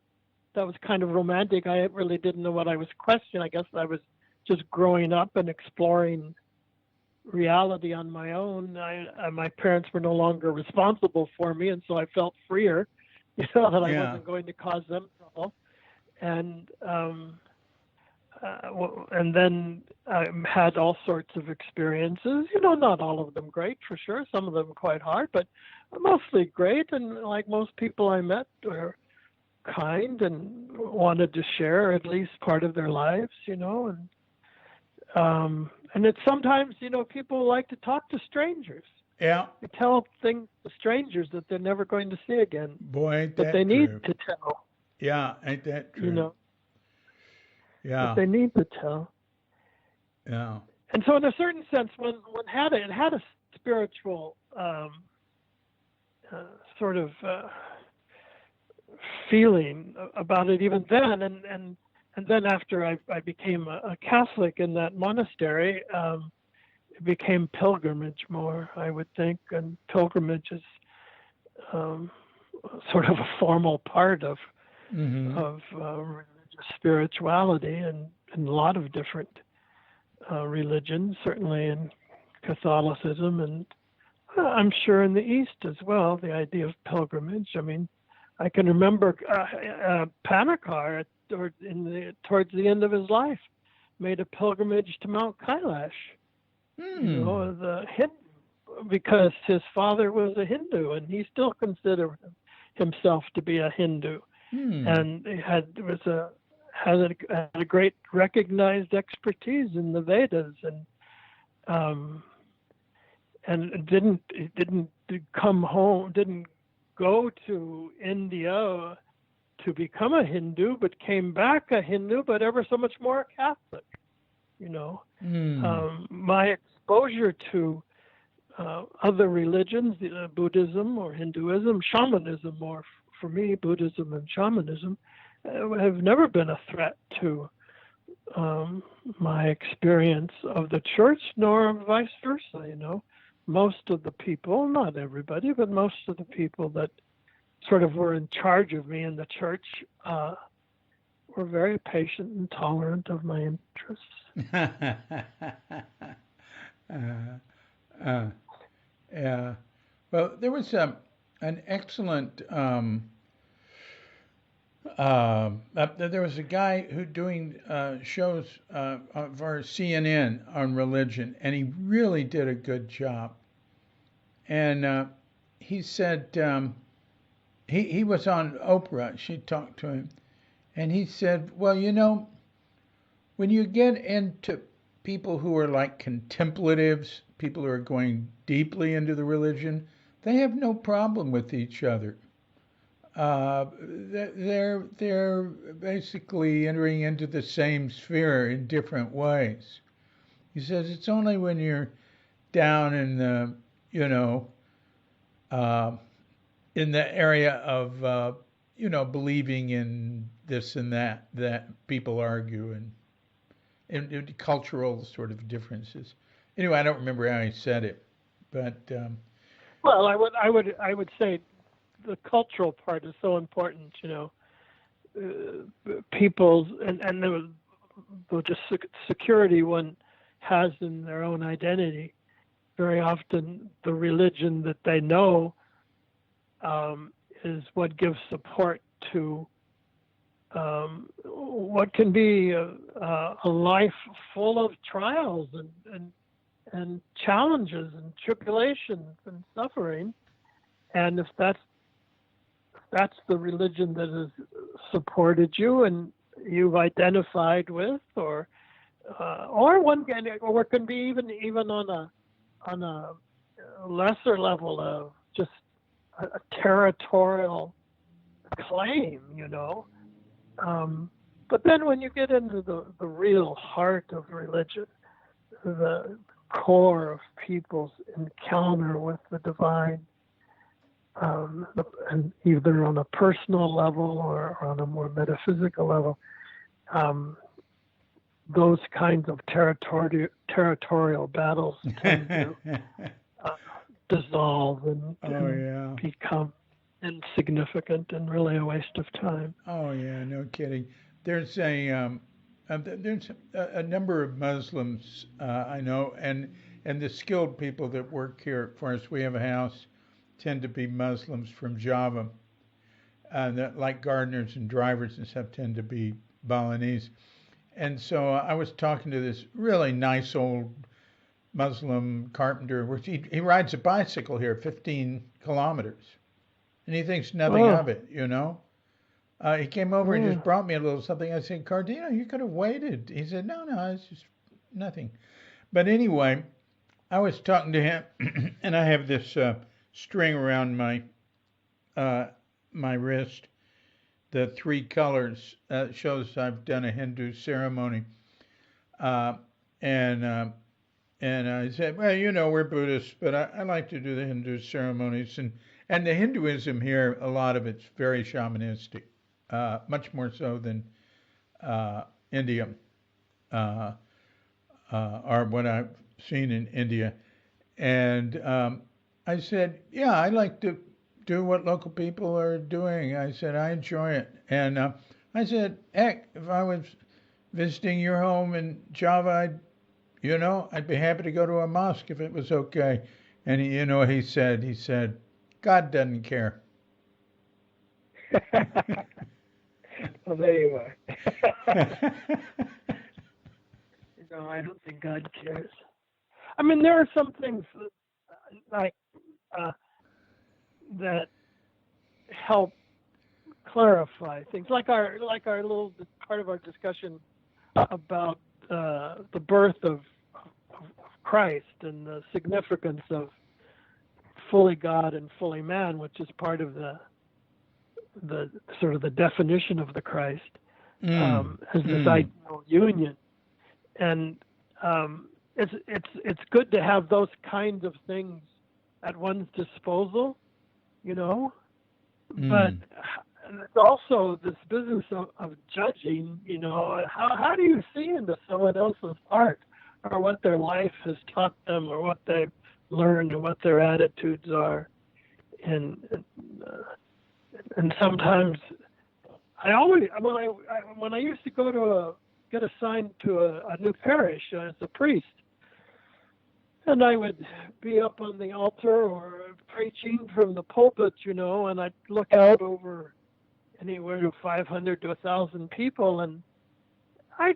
that was kind of romantic. I really didn't know what I was questioning. I guess I was just growing up and exploring reality on my own. My parents were no longer responsible for me, and so I felt freer, that I wasn't going to cause them trouble. And then I had all sorts of experiences. Not all of them great, for sure. Some of them quite hard, but mostly great. And like most people I met were kind and wanted to share at least part of their lives, and it's sometimes, people like to talk to strangers. Yeah. They tell things to strangers that they're never going to see again. Boy, ain't that that they true. Need to tell. Yeah, ain't that true? Yeah. That they need to tell. Yeah. And so in a certain sense, it had a spiritual sort of feeling about it even then, and then after I became a Catholic in that monastery, it became pilgrimage more, I would think, and pilgrimage is sort of a formal part of religious spirituality, and in a lot of different religions, certainly in Catholicism, and I'm sure in the East as well, the idea of pilgrimage. I mean, I can remember Panikar towards the end of his life made a pilgrimage to Mount Kailash, the Hindu, because his father was a Hindu and he still considered himself to be a Hindu, and he had a great recognized expertise in the Vedas, and didn't come home, didn't go to India to become a Hindu, but came back a Hindu, but ever so much more a Catholic. My exposure to other religions, Buddhism or Hinduism, shamanism, more for me, Buddhism and shamanism, have never been a threat to my experience of the church, nor vice versa. Most of the people, not everybody, but most of the people that sort of were in charge of me in the church were very patient and tolerant of my interests. Yeah. Well, there was an excellent. There was a guy who doing shows for CNN on religion, and he really did a good job. And he said he was on Oprah. She talked to him, and he said, "Well, when you get into people who are like contemplatives, people who are going deeply into the religion, they have no problem with each other. They're basically entering into the same sphere in different ways." He says it's only when you're down in the, in the area of, believing in this and that people argue, and cultural sort of differences. Anyway, I don't remember how he said it, but well, I would say the cultural part is so important. People's and the security one has in their own identity. Very often, the religion that they know is what gives support to what can be a life full of trials and challenges and tribulations and suffering. And if that's the religion that has supported you and you've identified with, or it can be even on a lesser level of just a territorial claim, But then when you get into the real heart of religion, the core of people's encounter with the divine, and either on a personal level or on a more metaphysical level, those kinds of territorial battles tend to uh, dissolve and Oh yeah. become insignificant and really a waste of time. Oh yeah. No kidding. There's a number of Muslims I know, and the skilled people that work here for us. We have a house tend to be Muslims from Java, that like gardeners and drivers and stuff tend to be Balinese. And so I was talking to this really nice old Muslim carpenter, which he rides a bicycle here 15 kilometers, and he thinks nothing Oh, of it, you know. He came over and yeah. just brought me a little something. I said, Cardino, you could have waited. He said, no, no, it's just nothing. But anyway, I was talking to him, and I have this string around uh, my wrist. The three colors shows I've done a Hindu ceremony, uh, and I said, well, you know, we're Buddhists, but I like to do the Hindu ceremonies, and the Hinduism here, a lot of it's very shamanistic, much more so than India, uh, or what I've seen in India. And I said, yeah, I like to do what local people are doing. I said, I enjoy it. And I said, heck, if I was visiting your home in Java, I'd be happy to go to a mosque if it was okay. And he said, God doesn't care. Well, there you are. No, I don't think God cares. I mean, there are some things like that help clarify things, like our little part of our discussion about the birth of Christ and the significance of fully God and fully man, which is part of the sort of the definition of the Christ, as this ideal union. And it's good to have those kinds of things at one's disposal, you know. But it's also this business of judging, you know, how do you see into someone else's heart, or what their life has taught them, or what they've learned, or what their attitudes are, and sometimes when I used to go to get assigned to a new parish as a priest, and I would be up on the altar or preaching from the pulpit, you know, and I'd look out over anywhere to 500 to 1,000 people, and I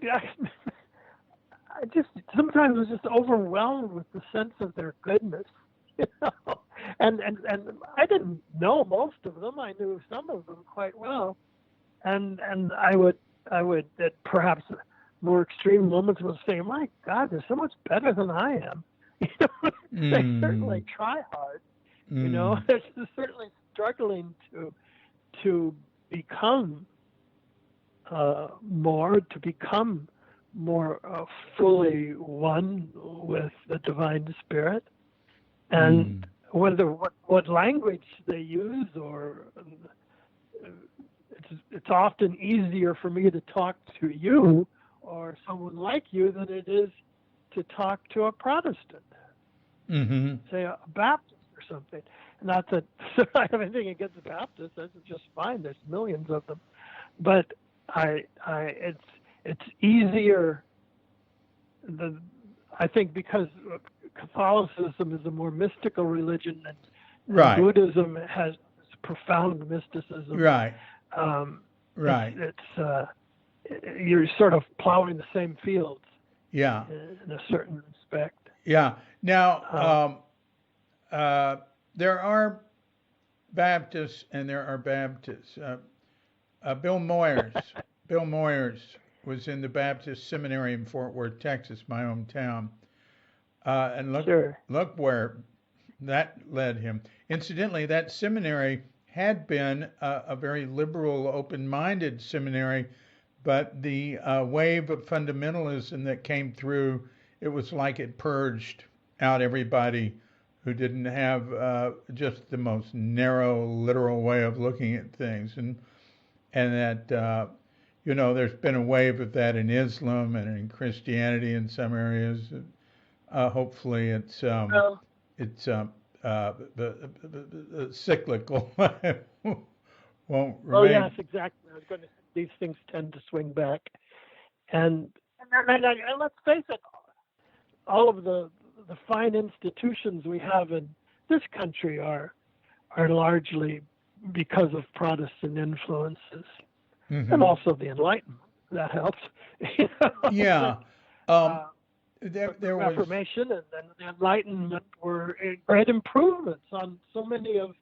just sometimes was just overwhelmed with the sense of their goodness, you know. And I didn't know most of them. I knew some of them quite well, and I would at perhaps more extreme moments would say, "My God, they're so much better than I am." You know, they certainly try hard. You know, they're certainly struggling to become more fully one with the divine spirit, and whether what language they use, or it's often easier for me to talk to you or someone like you than it is to talk to a Protestant, say a Baptist or something. Not that I have anything against the Baptists; that's just fine. There's millions of them, but it's easier. I think because Catholicism is a more mystical religion, and Buddhism has profound mysticism. Right. You're sort of plowing the same fields. Yeah. In a certain respect. Yeah. Now, there are Baptists and there are Baptists. Bill Moyers was in the Baptist Seminary in Fort Worth, Texas, my hometown. And look where that led him. Incidentally, that seminary had been a very liberal, open-minded seminary, but the wave of fundamentalism that came through, it was like it purged out everybody who didn't have just the most narrow, literal way of looking at things. And that, there's been a wave of that in Islam and in Christianity in some areas. Hopefully it's... the cyclical won't Oh yes, remain. exactly. I was going to. These things tend to swing back, and let's face it, all of the fine institutions we have in this country are largely because of Protestant influences, and Hmm. also the Enlightenment. That helps. You know, Yeah. but, Um, uh, there but the there was. Reformation and the Enlightenment were great improvements on so many of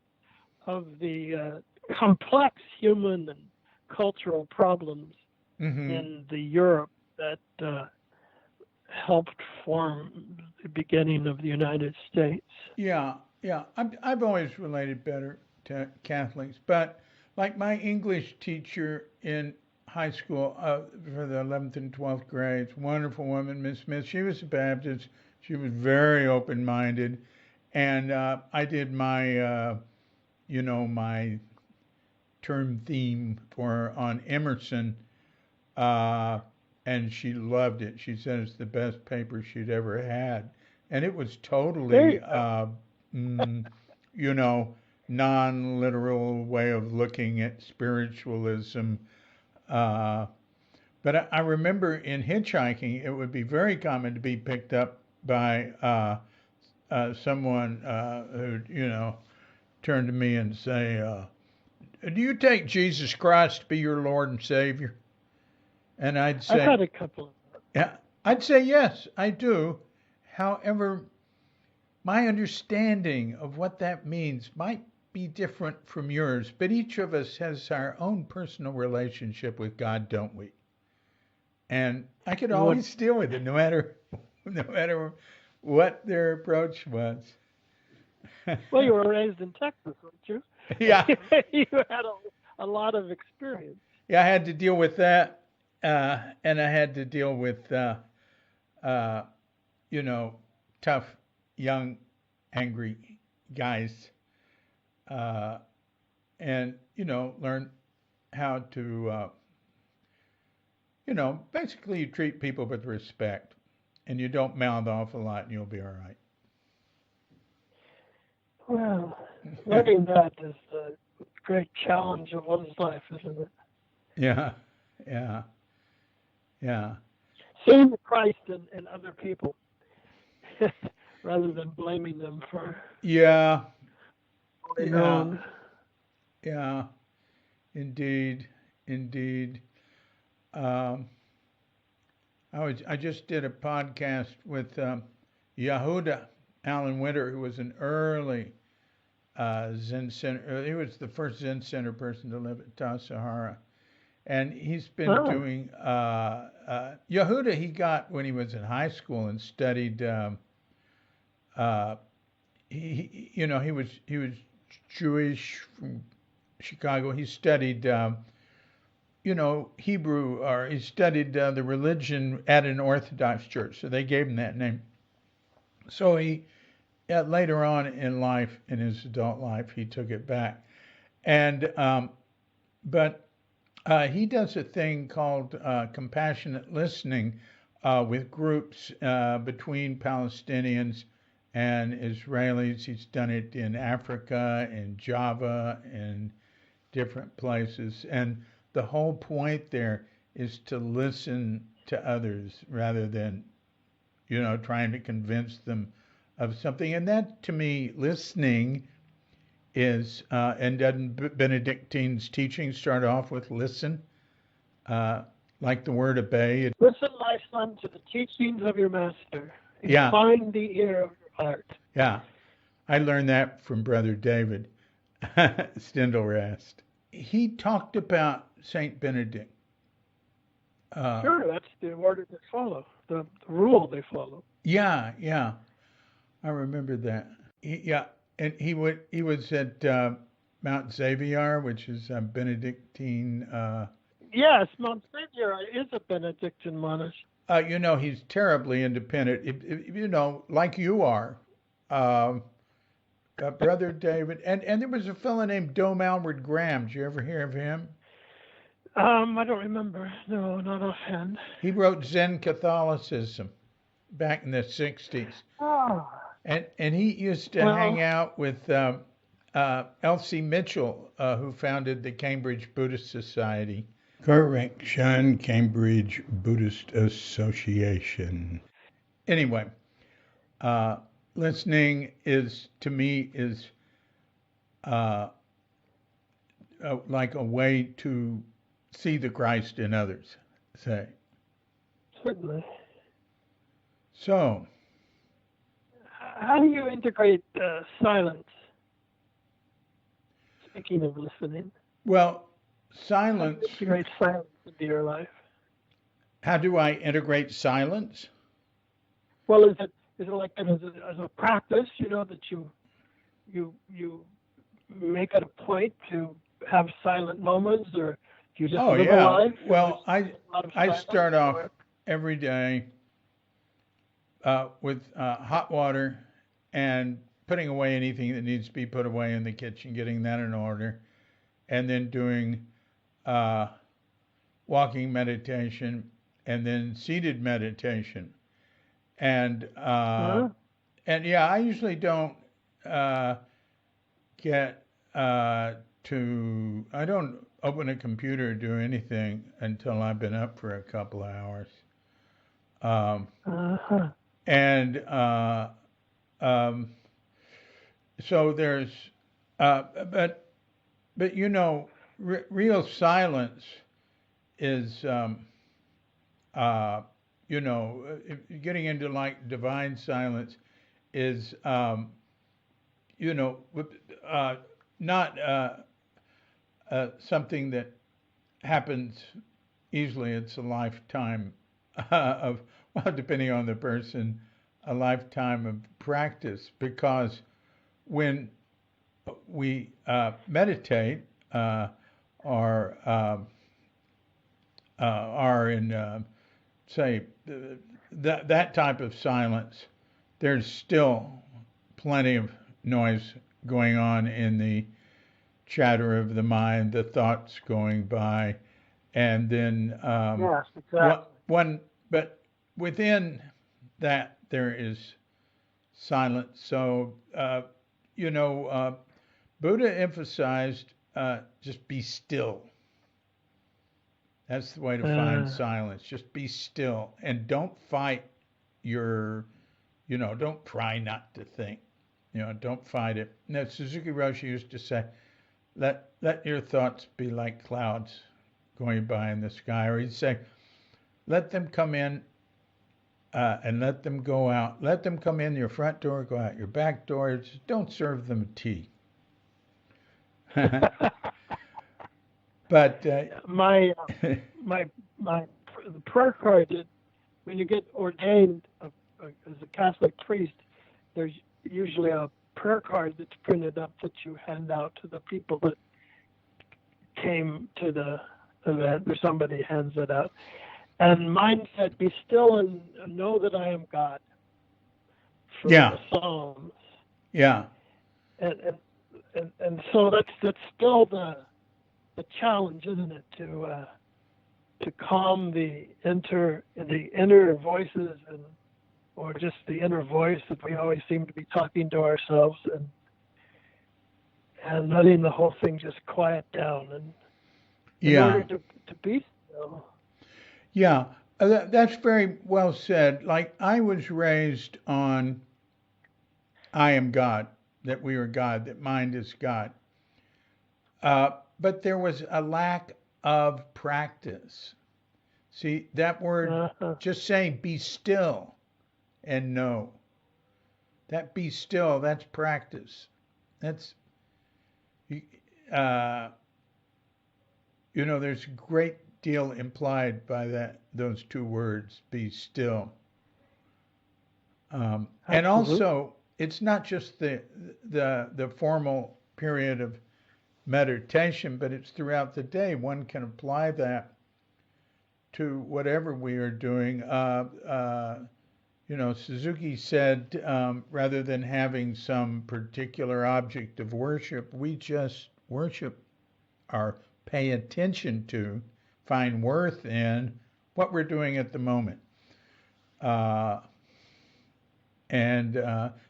the complex human and cultural problems Hmm. in the Europe that helped form the beginning of the United States. Yeah, yeah. I've always related better to Catholics, but like my English teacher in high school for the 11th and 12th grades, wonderful woman, Miss Smith. She was a Baptist. She was very open-minded, and I did my, my term theme for her on Emerson, uh, and she loved it. She said it's the best paper she'd ever had, and it was There totally, you go. mm, you know, non-literal way of looking at spiritualism. Uh, but I remember in hitchhiking, it would be very common to be picked up by someone who, turn to me and say, "Do you take Jesus Christ to be your Lord and Savior?" And I'd I've say, had a couple of "Yeah, I'd say yes, I do. However, my understanding of what that means might be different from yours, but each of us has our own personal relationship with God, don't we?" And I could would. always deal with it, no matter what their approach was. Well, you were raised in Texas, weren't you? Yeah, You had a lot of experience. yeah, I had to deal with that, and I had to deal with, uh, you know, tough, young, angry guys, uh, and learn how to, basically you treat people with respect, and you don't mouth off a lot, and you'll be all Well, right. learning that is a great challenge of one's life, isn't it? Yeah, yeah, yeah, Seeing the Christ in other people rather than blaming them for yeah, what they yeah, known. yeah. Indeed, indeed. Um, I just did a podcast with Yehuda Allen Winter, who was an early Zen center. He was the first Zen center person to live at Ta Sahara, and he's been Oh, doing Yehuda. He got when he was in high school and studied. Uh, he was Jewish from Chicago. He studied. Hebrew, or he studied the religion at an Orthodox church, so they gave him that name. So he, later on in life, in his adult life, he took it back. And but he does a thing called compassionate listening with groups between Palestinians and Israelis. He's done it in Africa, in Java, in different places. And the whole point there is to listen to others rather than, trying to convince them of something. And that, to me, listening is, and doesn't Benedictine's teaching start off with listen? Like the word obey. listen, my son, to the teachings of your master. Yeah, Incline the ear of your heart. yeah. I learned that from Brother David Stindelrast. He talked about Saint Benedict. Uh, Sure, that's the order they follow, the rule they follow. yeah, yeah. I remember that. Yeah, and he was at Mount Xavier, which is a Benedictine. Yes, Mount Savior is a Benedictine monastery. He's terribly independent. Like you are, um, Brother David. And there was a fellow named Dome Alward Graham. Did you ever hear of him? I don't remember. No, not offhand. He wrote Zen Catholicism back in the '60s. Oh. And he used to hang Well, out with Elsie Mitchell, who founded the Cambridge Buddhist Society. Correction, Cambridge Buddhist Association. Anyway, uh, listening is, to me, is uh, like a way to see the Christ in others, say. certainly. So, How do you integrate silence? Speaking of listening, well, how do you silence, integrate silence into your life? how do I integrate silence? Well, is it like as a practice? You know that you make it a point to have silent moments, or do you just Oh, live a yeah. life in which Well, there's a lot of I silence? start off Or every day with hot water and putting away anything that needs to be put away in the kitchen, getting that in order, and then doing uh, walking meditation and then seated meditation. And huh? yeah, I usually don't uh, get I don't open a computer or do anything until I've been up for a couple of hours. Um, Uh-huh. and um, so there's, uh, but you know, real silence is, uh, you know, getting into like divine silence is, you know, not something that happens easily. It's a lifetime of, well, depending on the person, a lifetime of practice. Because when we meditate, or are in, say, that type of silence, there's still plenty of noise going on in the chatter of the mind, the thoughts going by, and then Yes, exactly. but within that there is silence. So you know, Buddha emphasized just be still. That's the way to find Uh, silence. Just be still and don't fight your, you know, don't try not to think. You know, don't fight it. Now, Suzuki Roshi used to say, let your thoughts be like clouds going by in the sky. Or he'd say, let them come in and let them go out. Let them come in your front door, go out your back door. Just don't serve them tea. But my my my the prayer card that when you get ordained as a Catholic priest, there's usually a prayer card that's printed up that you hand out to the people that came to the event, or somebody hands it out. And mine said, "Be still and know that I am God," from yeah, the Psalms. yeah, And and so that's still the challenge, isn't it, to calm the inner voices, or just the inner voice that we always seem to be talking to ourselves, and letting the whole thing just quiet down, and in order yeah, to be still. yeah. That's very well said. Like I was raised on I am God, that we are God, that mind is God. But there was a lack of practice. See, that word, Uh-huh. just saying be still and know. That be still, that's practice. That's, uh, you know, there's a great deal implied by those two words, be still. And Absolutely. also, it's not just the formal period of meditation, but it's throughout the day. One can apply that to whatever we are doing. You know, Suzuki said, rather than having some particular object of worship, we just worship or pay attention to, find worth in what we're doing at the moment. Uh, And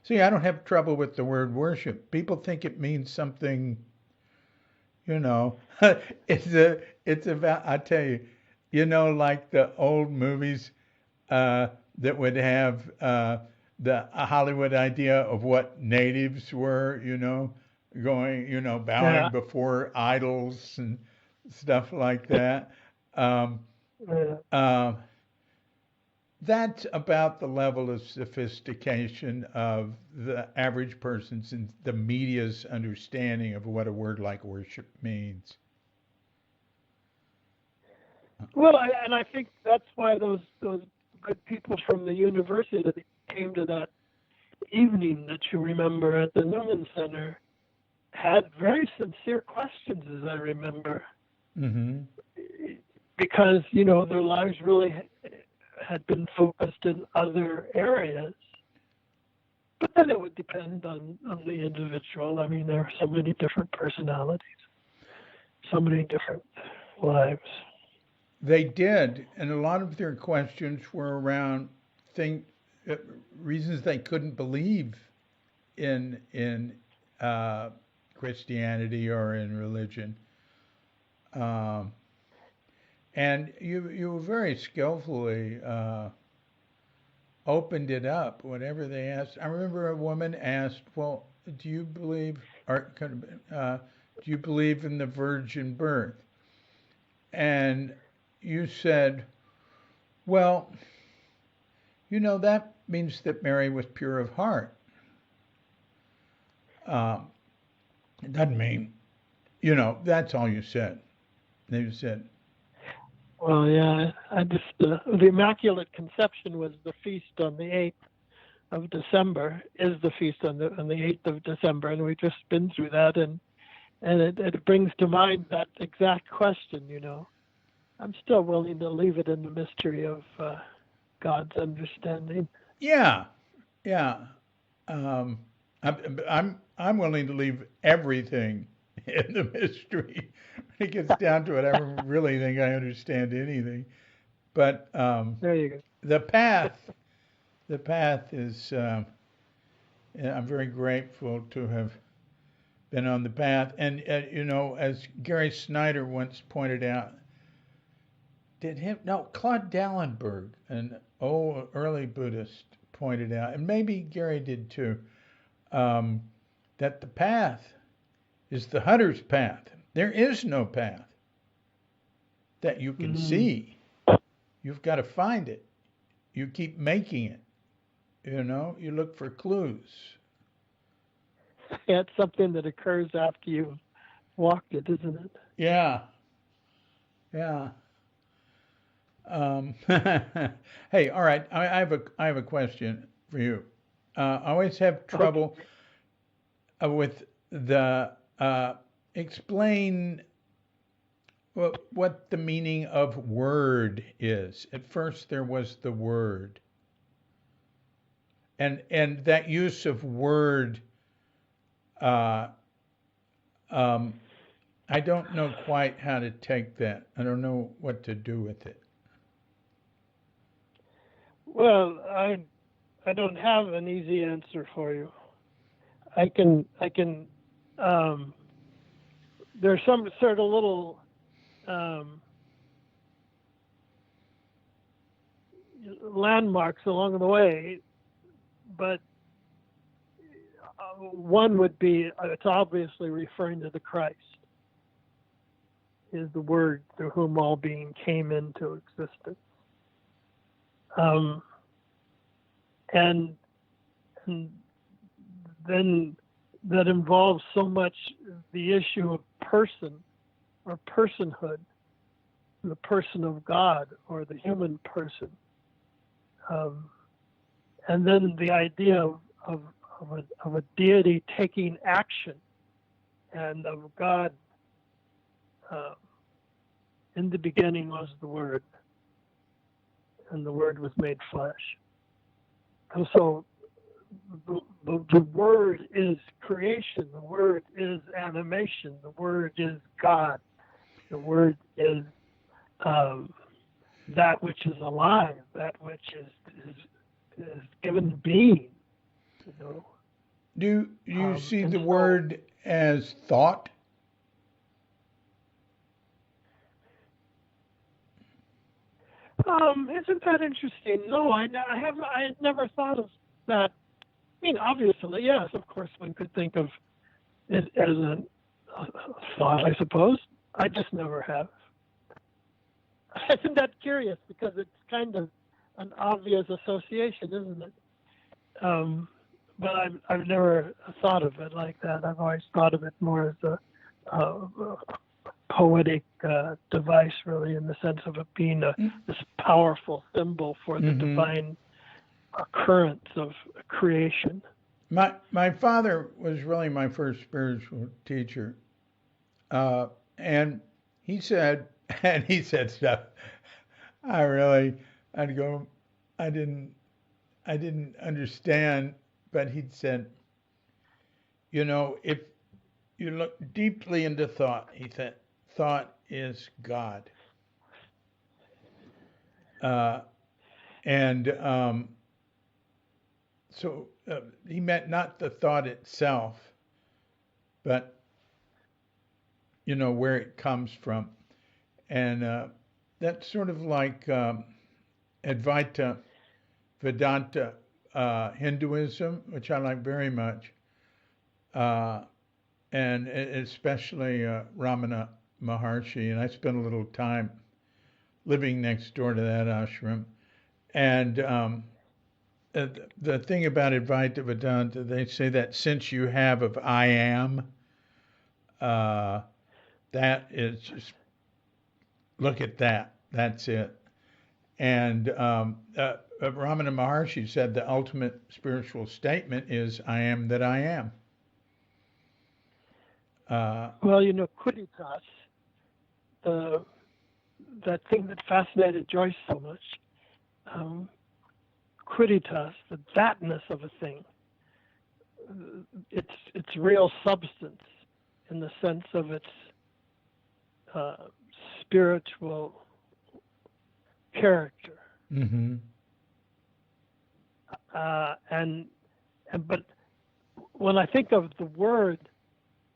see, I don't have trouble with the word worship. People think it means something, you know. It's about. I tell you, like the old movies that would have the Hollywood idea of what natives were, going, bowing Yeah. before idols and stuff like that. Um, Yeah. uh, that's about the level of sophistication of the average person's and the media's understanding of what a word like worship means. Well, and I think that's why those good people from the university that came to that evening that you remember at the Newman Center had very sincere questions, as I remember, Mm-hmm. because their lives really had been focused in other areas. But then it would depend on the individual. I mean, there are so many different personalities, so many different lives. They did, and a lot of their questions were around thing reasons they couldn't believe in Christianity or in religion. Um, and you very skillfully opened it up. Whatever they asked, I remember a woman asked, "Well, do you believe do you believe in the virgin birth?" And you said, "Well, that means that Mary was pure of heart. Um, it doesn't mean, that's all you said." And you said, Well, yeah, I just the Immaculate Conception was the feast on the 8th of December. Is the feast on the 8th of December, and we've just been through that, and it brings to mind that exact question. I'm still willing to leave it in the mystery of God's understanding. yeah, yeah. Um, I'm willing to leave everything in the mystery. When it gets down to it, I don't really think I understand anything. But There you go. the path, the path is. I'm very grateful to have been on the path, and as Gary Snyder once pointed out, Claude Dallenberg, an old early Buddhist, pointed out, and maybe Gary did too, that the path is the hunter's path. There is no path that you can see. You've got to find it. You keep making it. You look for clues. Yeah, it's something that occurs after you've walked it, isn't it? Yeah, yeah. Hey, all right. I have a question for you. I always have trouble Okay. with the explain what the meaning of word is. At first, there was the word, and that use of word. Uh, um, I don't know quite how to take that. I don't know what to do with it. Well, I don't have an easy answer for you. I can there's some sort of little landmarks along the way, but one would be it's obviously referring to the Christ, is the Word through whom all being came into existence, um, and then that involves so much the issue of person or personhood, the person of God or the human person, and then the idea of a deity taking action, and of God. In the beginning was the Word, and the Word was made flesh. And so the Word is creation, the Word is animation, the Word is God, the Word is that which is alive, that which is given being. you know. Do you see And the so, word as thought? isn't that interesting? No, I had never thought of that. I mean, obviously, yes, of course, one could think of it as a thought, I suppose. I just never have. Isn't that curious? Because it's kind of an obvious association, isn't it? But I've never thought of it like that. I've always thought of it more as a poetic device, really, in the sense of it being this powerful symbol for the Mm-hmm. divine occurrence of creation. My father was really my first spiritual teacher, and he said and he said stuff. I really I'd go I didn't I didn't understand, but he'd said, if you look deeply into thought, he said, thought is God. And so he meant not the thought itself, but where it comes from. And that's sort of like Advaita Vedanta Hinduism, which I like very much, and especially Ramana Maharshi. And I spent a little time living next door to that ashram. And the thing about Advaita Vedanta, they say that sense you have of I am, that is just, look at that. That's it. And Ramana Maharshi said the ultimate spiritual statement is I am that I am. Well, Quidditas, that thing that fascinated Joyce so much, Quidditas, the thatness of a thing, its real substance in the sense of its spiritual character. Mm-hmm. But when I think of the word,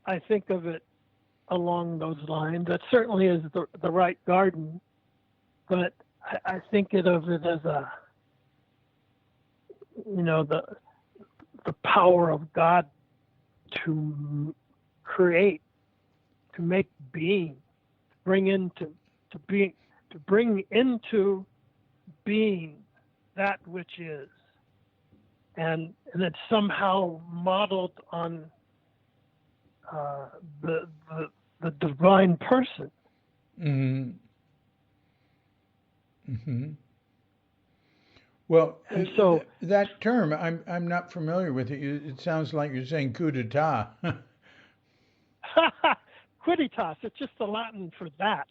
I think of it along those lines. That certainly is the right garden, but I think of it as the power of God to create, to make being, bring into being that which is, and it's somehow modeled on the divine person. Mm-hmm. Mm-hmm. Well, and so that term, I'm not familiar with it. It sounds like you're saying coup d'etat. Quidditas, it's just the Latin for that.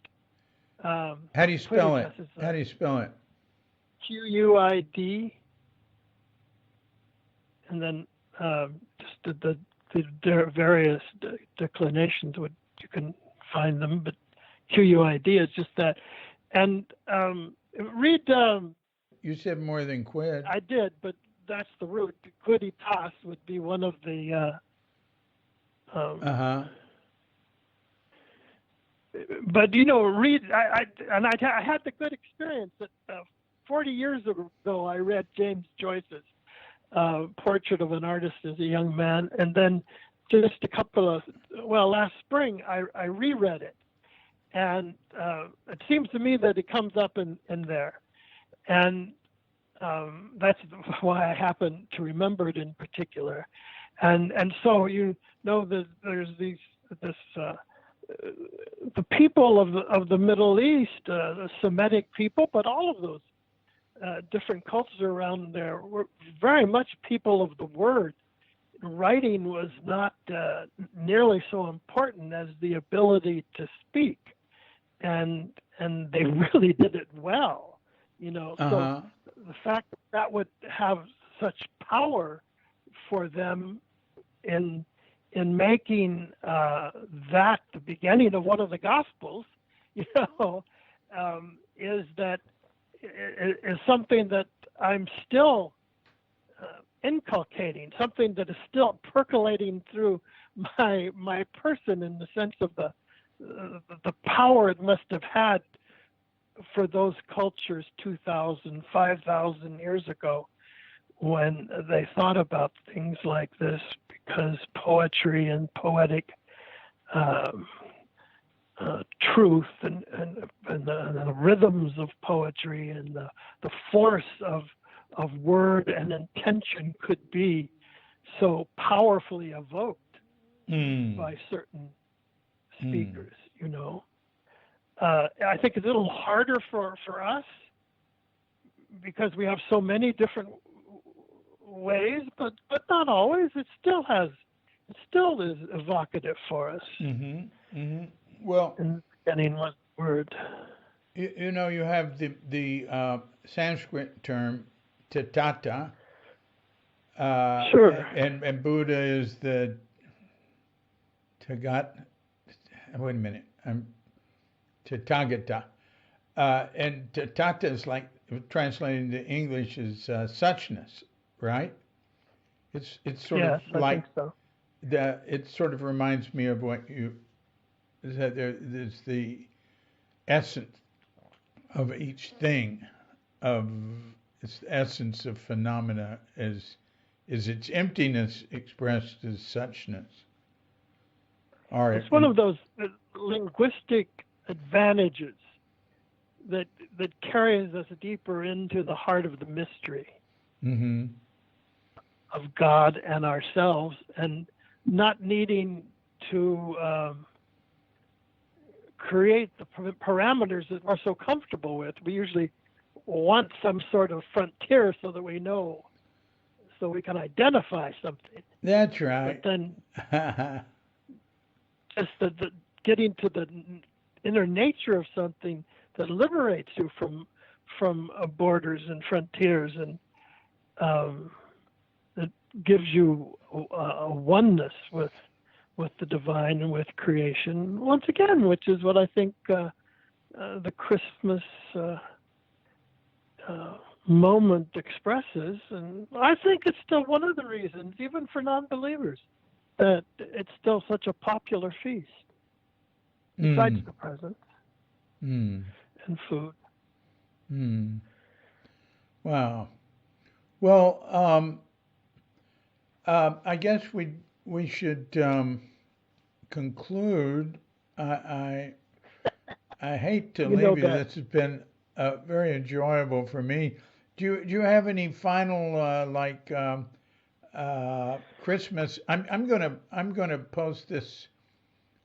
How do you spell it? How do you spell it? Quid, and then just the various declinations. You can find them, but Quid is just that. And read. You said more than quid. I did, but that's the root. Quidditas would be one of the. But read. I had the good experience that 40 years ago I read James Joyce's Portrait of an Artist as a Young Man, and then just last spring I reread it, and it seems to me that it comes up in there, and that's why I happen to remember it in particular, and so that there's the people of the Middle East, the Semitic people, but all of those different cultures around there were very much people of the word. Writing was not nearly so important as the ability to speak, and they really did it well, So the fact that would have such power for them in making that the beginning of one of the Gospels, is something that I'm still inculcating, something that is still percolating through my person, in the sense of the power it must have had for those cultures 2,000, 5,000 years ago, when they thought about things like this, because poetry and poetic truth and the rhythms of poetry and the force of word and intention could be so powerfully evoked by certain speakers, you know. I think it's a little harder for us because we have so many different ways, but not always. It still is evocative for us. Well, in getting one word. You know, you have the Sanskrit term Tathata. Sure. And Buddha is the Tagat. Wait a minute. Tathagata. And Tathata is like, translated into English, is suchness, right? It's sort yes, of like, I think so. It sort of reminds me of what you said. There's the essence of each thing, of its essence of phenomena is its emptiness expressed as suchness. It's one of those linguistic advantages that carries us deeper into the heart of the mystery of God and ourselves, and not needing to create the parameters that we're so comfortable with. We usually want some sort of frontier so that we know, so we can identify something. That's right. But then just the getting to the inner nature of something that liberates you from borders and frontiers, and that gives you a oneness with the divine and with creation, once again, which is what I think the Christmas moment expresses. And I think it's still one of the reasons, even for non-believers, that it's still such a popular feast, besides the presents and food. Wow. Well, I guess we should conclude. I hate to leave you. This has been very enjoyable for me. Do you have any final Christmas? I'm gonna post this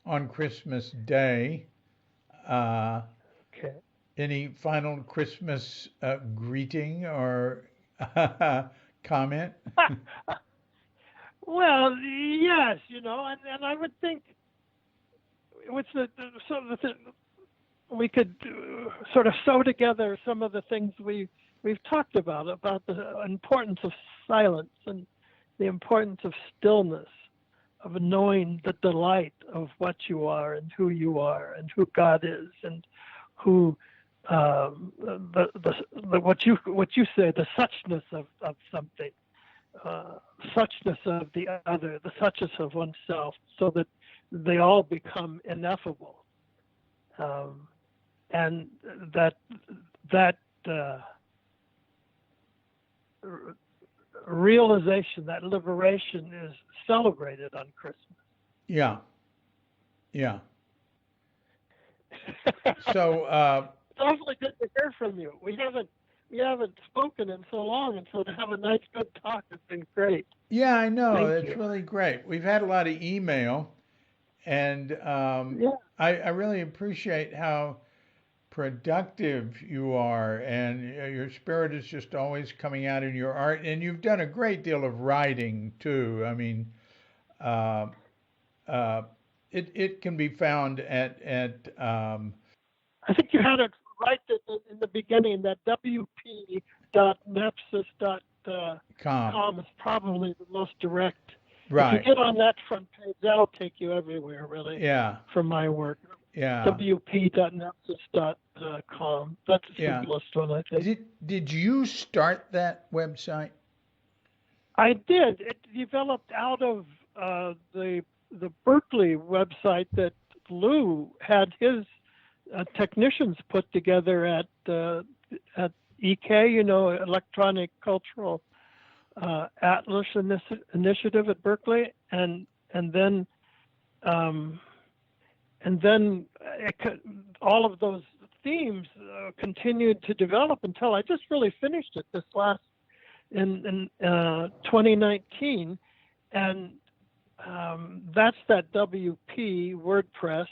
on Christmas Day. Okay. Any final Christmas greeting or comment? Well, yes, and I would think we could sort of sew together some of the things we've talked about the importance of silence and the importance of stillness, of knowing the delight of what you are and who you are and who God is, and who what you say, the suchness of something, suchness of the other, the suchness of oneself, so that they all become ineffable, and that realization, that liberation, is celebrated on Christmas. Yeah. So it's awfully good to hear from you. We haven't spoken in so long, and so to have a nice, good talk has been great. Yeah, I know. Thank It's you. really great. We've had a lot of email, and I really appreciate how productive you are, and your spirit is just always coming out in your art, and you've done a great deal of writing too. I mean, it can be found at I think you had it right in the beginning, that wp.nepsis.com is probably the most direct. right. If you get on that front page, that'll take you everywhere, really. Yeah. For my work. Yeah. wp.nepsis.com. That's the simplest one, I think. Did you start that website? I did. It developed out of the Berkeley website that Lou had his technicians put together at EK, Electronic Cultural Atlas Initiative at Berkeley, and then all of those themes continued to develop until I just really finished it this last in 2019, and that's that WP WordPress.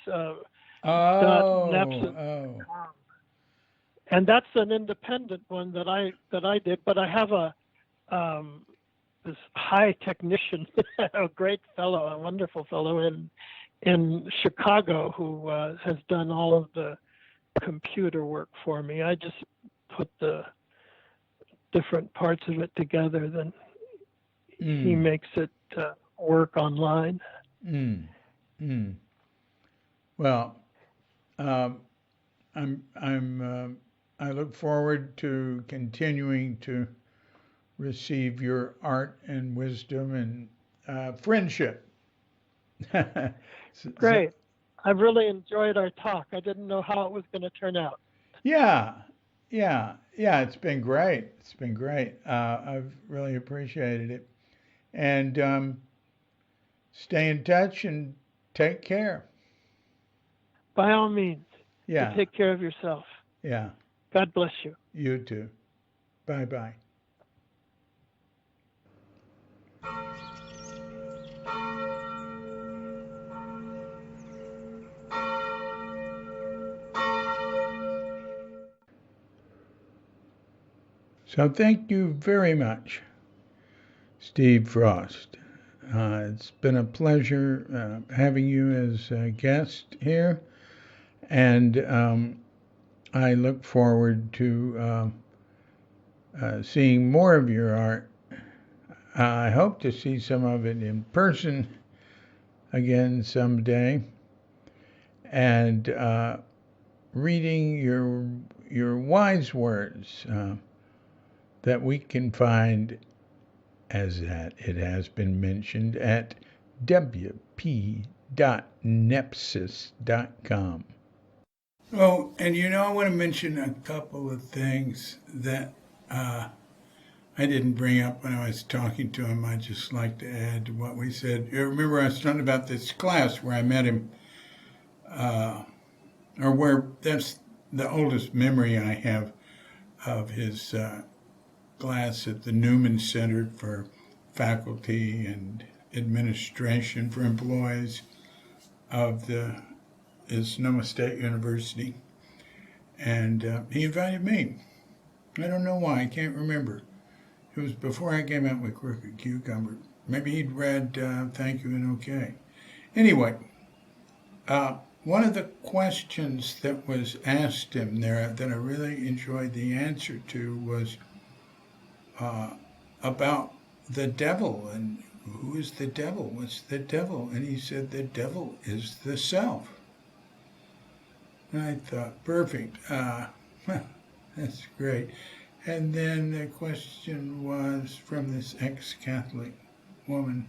And that's an independent one that I did, but I have this high technician, a great fellow, a wonderful fellow in Chicago who has done all of the computer work for me. I just put the different parts of it together, then he makes it work online. Well, I look forward to continuing to receive your art and wisdom and friendship. Great. I really enjoyed our talk. I didn't know how it was going to turn out. Yeah. It's been great. I've really appreciated it. And stay in touch and take care. By all means. Yeah. You take care of yourself. Yeah. God bless you. You too. Bye-bye. So thank you very much, Steve Frost. It's been a pleasure having you as a guest here, and I look forward to seeing more of your art. I hope to see some of it in person again someday, and reading your wise words that we can find, as that it has been mentioned, at wp.nepsis.com. Oh, and I want to mention a couple of things that I didn't bring up when I was talking to him. I'd just like to add to what we said. You remember I was talking about this class where I met him, or where that's the oldest memory I have of his class at the Newman Center for Faculty and Administration for Employees of Sonoma State University. And he invited me. I don't know why, I can't remember. It was before I came out with Crooked Cucumber. Maybe he'd read Thank You and Okay. Anyway, one of the questions that was asked him there that I really enjoyed the answer to was about the devil, and who is the devil? What's the devil? And he said the devil is the self. And I thought, perfect. That's great. And then the question was from this ex-Catholic woman.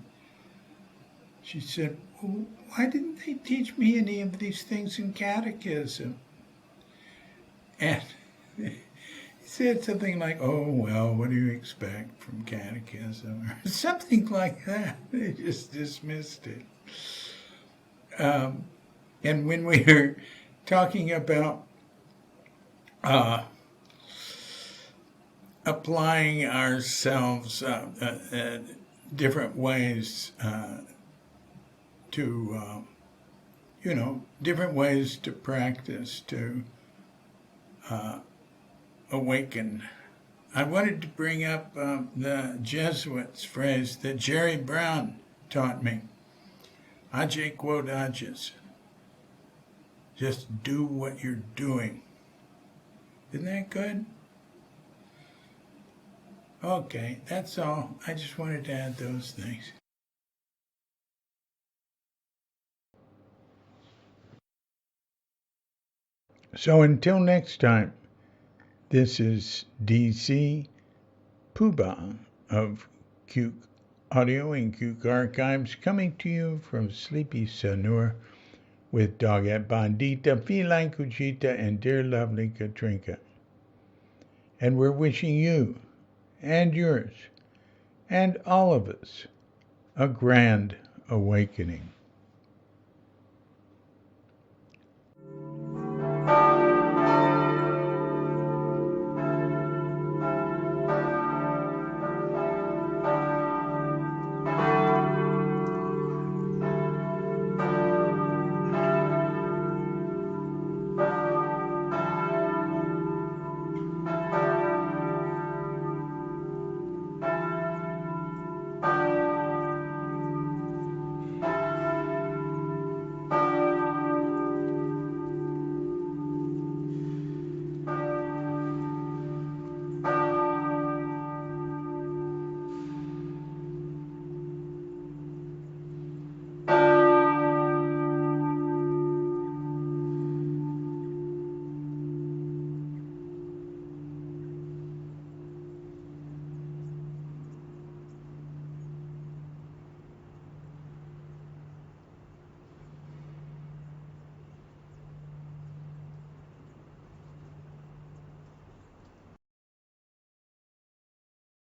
She said, well, why didn't they teach me any of these things in catechism? And he said something like, oh, well, what do you expect from catechism? Or something like that. They just dismissed it. And when we were talking about applying ourselves different ways to, different ways to practice, to awaken. I wanted to bring up the Jesuits' phrase that Jerry Brown taught me. Age quod ages. Just do what you're doing. Isn't that good? Okay, that's all. I just wanted to add those things. So until next time, this is DC Poobah of Cuke Audio and Cuke Archives coming to you from Sleepy Sanur with Doggett Bandita, Feline Cuchita, and dear lovely Katrinka. And we're wishing you and yours and all of us a grand awakening.